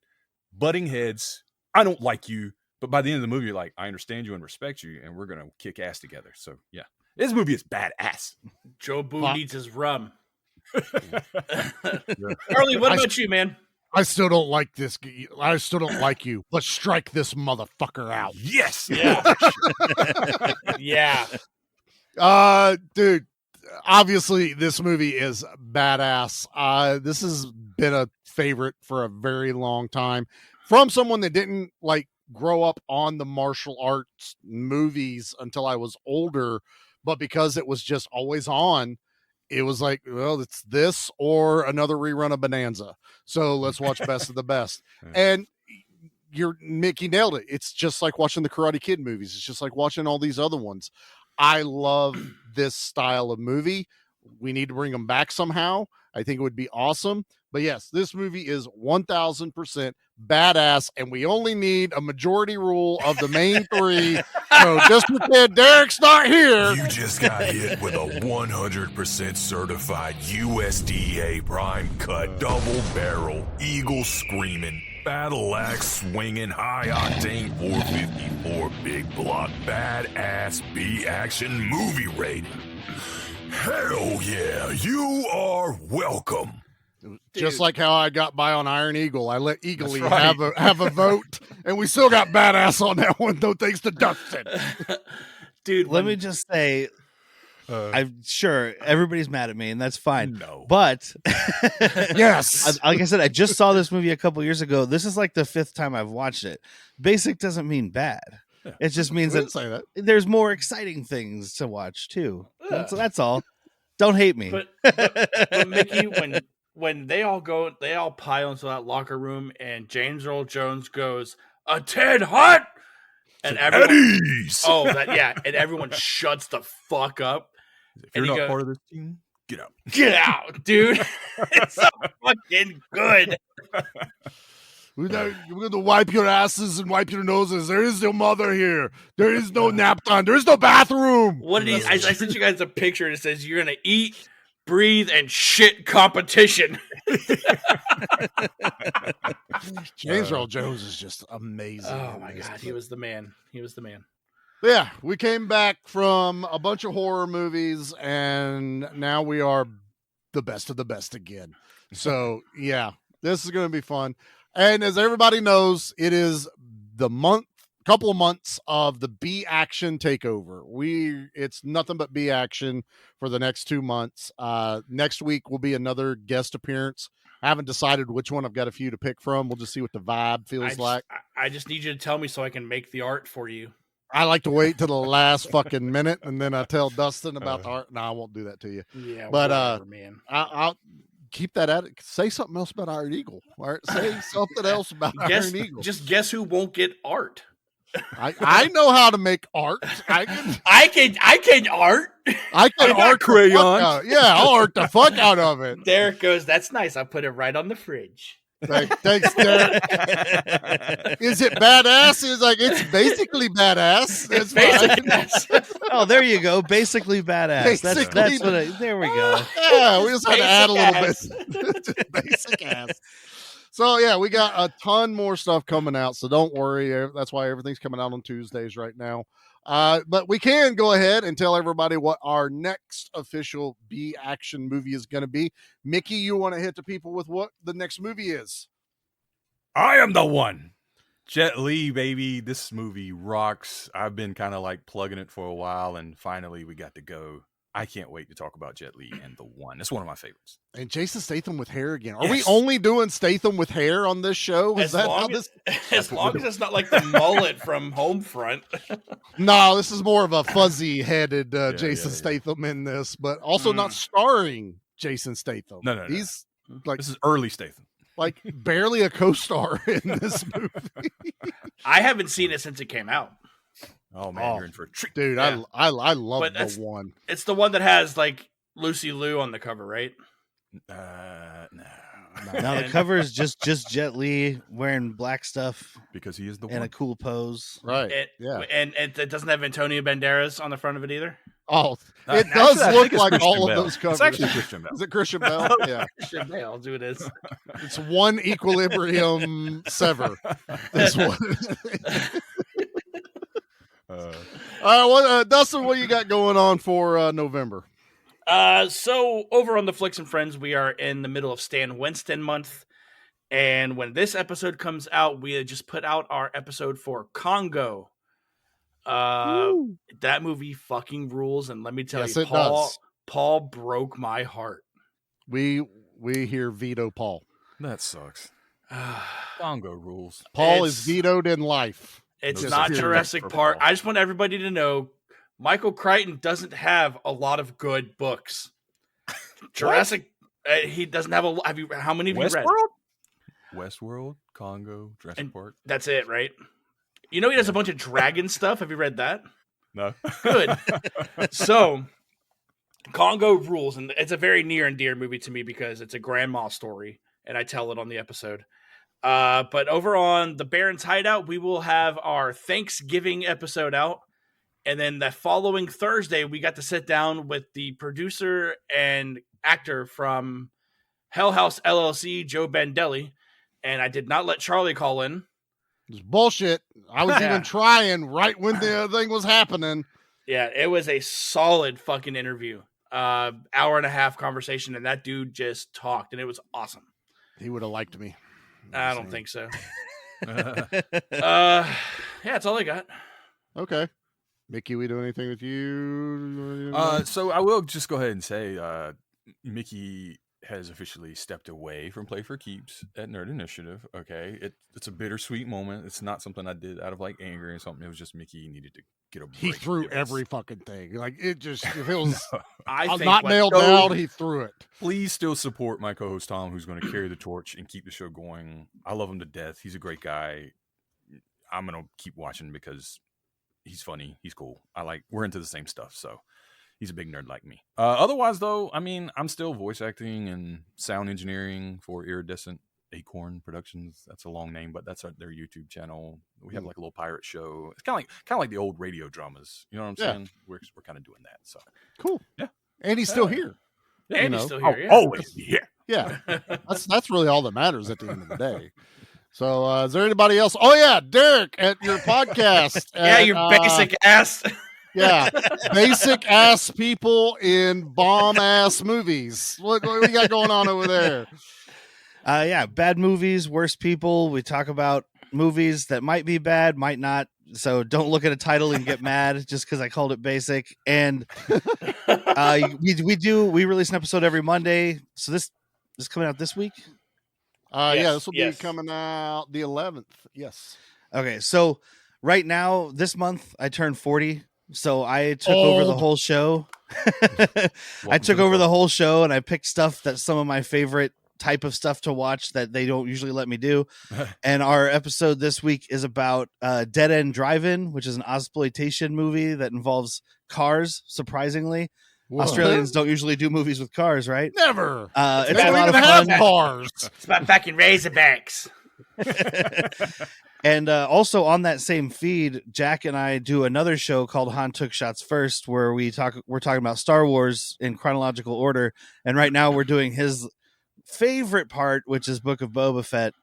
butting heads, I don't like you, but by the end of the movie, you're like, I understand you and respect you, and we're going to kick ass together. So, yeah. This movie is badass.
Joe Boo needs his rum. Early, what about you, man?
I still don't like this. I still don't like you. Let's strike this motherfucker out.
Yes.
Yeah. Yeah.
Dude, obviously this movie is badass. This has been a favorite for a very long time from someone that didn't like grow up on the martial arts movies until I was older, but because it was just always on, it was like, well, it's this or another rerun of Bonanza. So let's watch Best of the Best. And Mickey nailed it. It's just like watching the Karate Kid movies. It's just like watching all these other ones. I love this style of movie. We need to bring them back somehow. I think it would be awesome. But yes, this movie is 1000% badass, and we only need a majority rule of the main three. So just pretend Derek's not here.
You just got hit with a 100% certified USDA prime cut, double barrel, eagle screaming, battle axe swinging, high octane 454 big block, badass B action movie rating. Hell yeah, you are welcome.
Just like how I got by on Iron Eagle, I let Eagle have a vote, and we still got badass on that one, though, thanks to Dustin.
Dude,
Let me just say, I'm sure everybody's mad at me, and that's fine.
No.
But
yes,
like I said, I just saw this movie a couple years ago. This is like the 5th time I've watched it. Basic doesn't mean bad.
Yeah.
It just means that there's more exciting things to watch too. So that's all. Don't hate me.
But Mickey, when they all pile into that locker room, and James Earl Jones goes, "A Ted Hut," and everyone, and everyone shuts the fuck up.
If you're not part of this team, get out.
Get out, dude. It's so fucking good.
We're going to wipe your asses and wipe your noses. There is no mother here. There is no nap time. There is no bathroom.
What did he? I sent you guys a picture that says you're gonna eat, breathe, and shit competition.
James Earl Jones is just amazing.
Oh my god, he was the man.
Yeah, we came back from a bunch of horror movies, and now we are the best of the best again. So yeah, this is going to be fun. And as everybody knows, it is the couple of months of the B action takeover. It's nothing but B action for the next 2 months. Next week will be another guest appearance. I haven't decided which one. I've got a few to pick from. We'll just see what the vibe feels like.
I just need you to tell me so I can make the art for you.
I like to wait till the last fucking minute, and then I tell Dustin about the art. No, I won't do that to you.
Yeah,
but
whatever, man.
I'll keep that at it. Say something else about Iron Eagle. All right, say something else about Iron Eagle.
Just guess who won't get art.
I know how to make art. I can
art.
I can art crayons. Yeah, I'll art the fuck out of it.
Derek goes, "That's nice. I'll put it right on the fridge."
Thanks, Derek. Is it badass? It's like, it's basically badass.
It's badass.
Oh, there you go. Basically badass. That's what there we go.
Yeah, we just had to add a little bit. Just basic ass. So yeah, we got a ton more stuff coming out. So don't worry. That's why everything's coming out on Tuesdays right now. But we can go ahead and tell everybody what our next official B action movie is going to be. Mickey, you want to hit the people with what the next movie is?
I am the one. Jet Li, baby. This movie rocks. I've been kind of like plugging it for a while, and finally we got to go. I can't wait to talk about Jet Li and the one. It's one of my favorites.
And Jason Statham with hair again. Are we only doing Statham with hair on this show?
As long as it's not like the mullet from Homefront.
No, this is more of a fuzzy-headed Jason Statham in this, but also not starring Jason Statham.
No.
He's like,
this is early Statham.
Like barely a co-star in this movie.
I haven't seen it since it came out.
Oh man, you're in for a treat,
dude! Yeah. I love the one.
It's the one that has like Lucy Liu on the cover, right?
No.
No, the cover is just Jet Li wearing black stuff
because he is the
and
one.
a cool pose,
right?
And it doesnn't have Antonio Banderas on the front of it either.
Oh, it does look like
Christian
all
Bale.
of those covers.
It's actually Christian Bale.
Is it Christian Bale? Yeah,
Christian Bale. I'll do it as.
It's one equilibrium sever. This one. All right, Dustin, what you got going on for November?
So over on the Flicks and Friends, we are in the middle of Stan Winston month, and when this episode comes out, we just put out our episode for Congo. That movie fucking rules, and let me tell you, Paul broke my heart.
We hear veto Paul.
That sucks. Congo rules.
Paul is vetoed in life.
It's
Just
not
period.
Jurassic Park. I just want everybody to know Michael Crichton doesn't have a lot of good books. Jurassic, he doesn't have a. Have you? How many have you read?
Westworld, Congo, Jurassic Park.
That's it, right? You know he does a bunch of dragon stuff. Have you read that?
No.
Good. So, Congo rules, and it's a very near and dear movie to me because it's a grandma story, and I tell it on the episode. But over on the Baron's Hideout, we will have our Thanksgiving episode out. And then the following Thursday, we got to sit down with the producer and actor from Hell House LLC, Joe Bandelli. And I did not let Charlie call in.
It's bullshit. I was even trying right when the thing was happening.
Yeah, it was a solid fucking interview. Hour and a half conversation, and that dude just talked, and it was awesome.
He would have liked me.
I don't think so. Yeah, that's all I got.
Okay. Mickey, we do anything with you?
So I will just go ahead and say Mickey has officially stepped away from Play for Keeps at Nerd Initiative. Okay, it's a bittersweet moment. It's not something I did out of like anger or something. It was just Mickey needed to get a break.
He threw every fucking thing. Like it just, if it was
I
not nailed down, he threw it.
Please still support my co-host Tom, who's going to carry the torch and keep the show going. I love him to death. He's a great guy. I'm going to keep watching because he's funny. He's cool. We're into the same stuff. So he's a big nerd like me. Otherwise, though, I mean, I'm still voice acting and sound engineering for Iridescent Acorn Productions. That's a long name, but that's their YouTube channel. We have like a little pirate show. It's kind of like the old radio dramas. You know what I'm saying? We're kind of doing that. So
cool.
Yeah,
and he's still here.
Yeah, and he's still here. Yeah.
Always here.
Yeah, that's really all that matters at the end of the day. So, is there anybody else? Oh yeah, Derek at your podcast.
Yeah, your basic ass.
Yeah, basic ass people in bomb ass movies. What we got going on over there?
Yeah, bad movies, worst people. We talk about movies that might be bad, might not. So don't look at a title and get mad just because I called it basic. And we release an episode every Monday. So this is coming out this week.
Yeah, this will be coming out the 11th. Yes.
Okay, so right now, this month I turned 40. So I took over the whole show. I took over the whole show, and I picked stuff that some of my favorite type of stuff to watch that they don't usually let me do. And our episode this week is about Dead End Drive-In, which is an exploitation movie that involves cars, surprisingly. Whoa. Australians don't usually do movies with cars, right?
Never.
It's a lot of fun.
Cars.
It's about fucking Razorbacks.
And also on that same feed, Jack and I do another show called Han Took Shots First, where we're talking about Star Wars in chronological order. And right now we're doing his favorite part, which is Book of Boba Fett.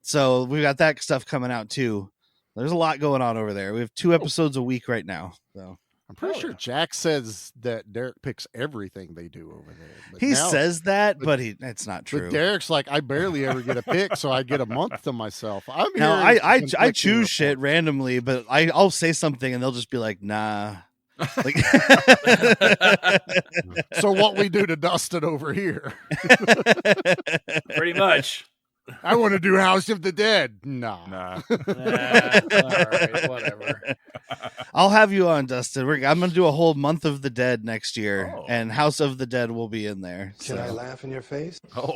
So we got that stuff coming out too. There's a lot going on over there. We have 2 episodes a week right now. So
I'm pretty sure Jack says that Derek picks everything they do over there. But
he says that, but it's not true.
But Derek's like, I barely ever get a pick, so I get a month to myself.
No, I choose shit randomly, but I'll say something and they'll just be like, nah. Like,
so what we do to Dustin over here?
Pretty much.
I want to do House of the Dead. Nah.
All right, whatever.
I'll have you on, Dustin. I'm going to do a whole month of the Dead next year, and House of the Dead will be in there.
Can I laugh in your face?
Oh.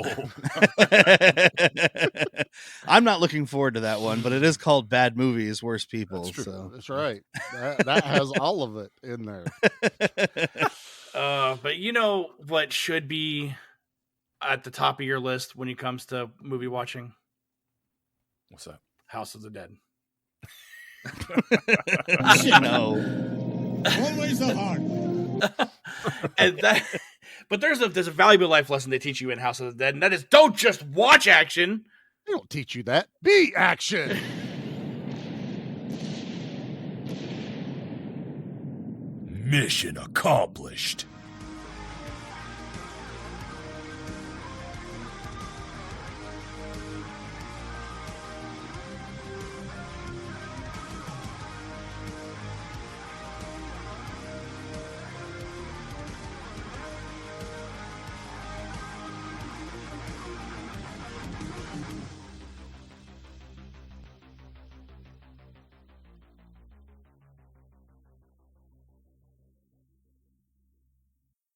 I'm not looking forward to that one, but it is called Bad Movies, Worst People.
That's true.
So.
That's right. That has all of it in there.
But you know what should be at the top of your list when it comes to movie watching?
What's that?
House of the Dead.
No.
Always the heart.
And but there's a valuable life lesson they teach you in House of the Dead, and that is don't just watch action.
They don't teach you that. Be action.
Mission accomplished.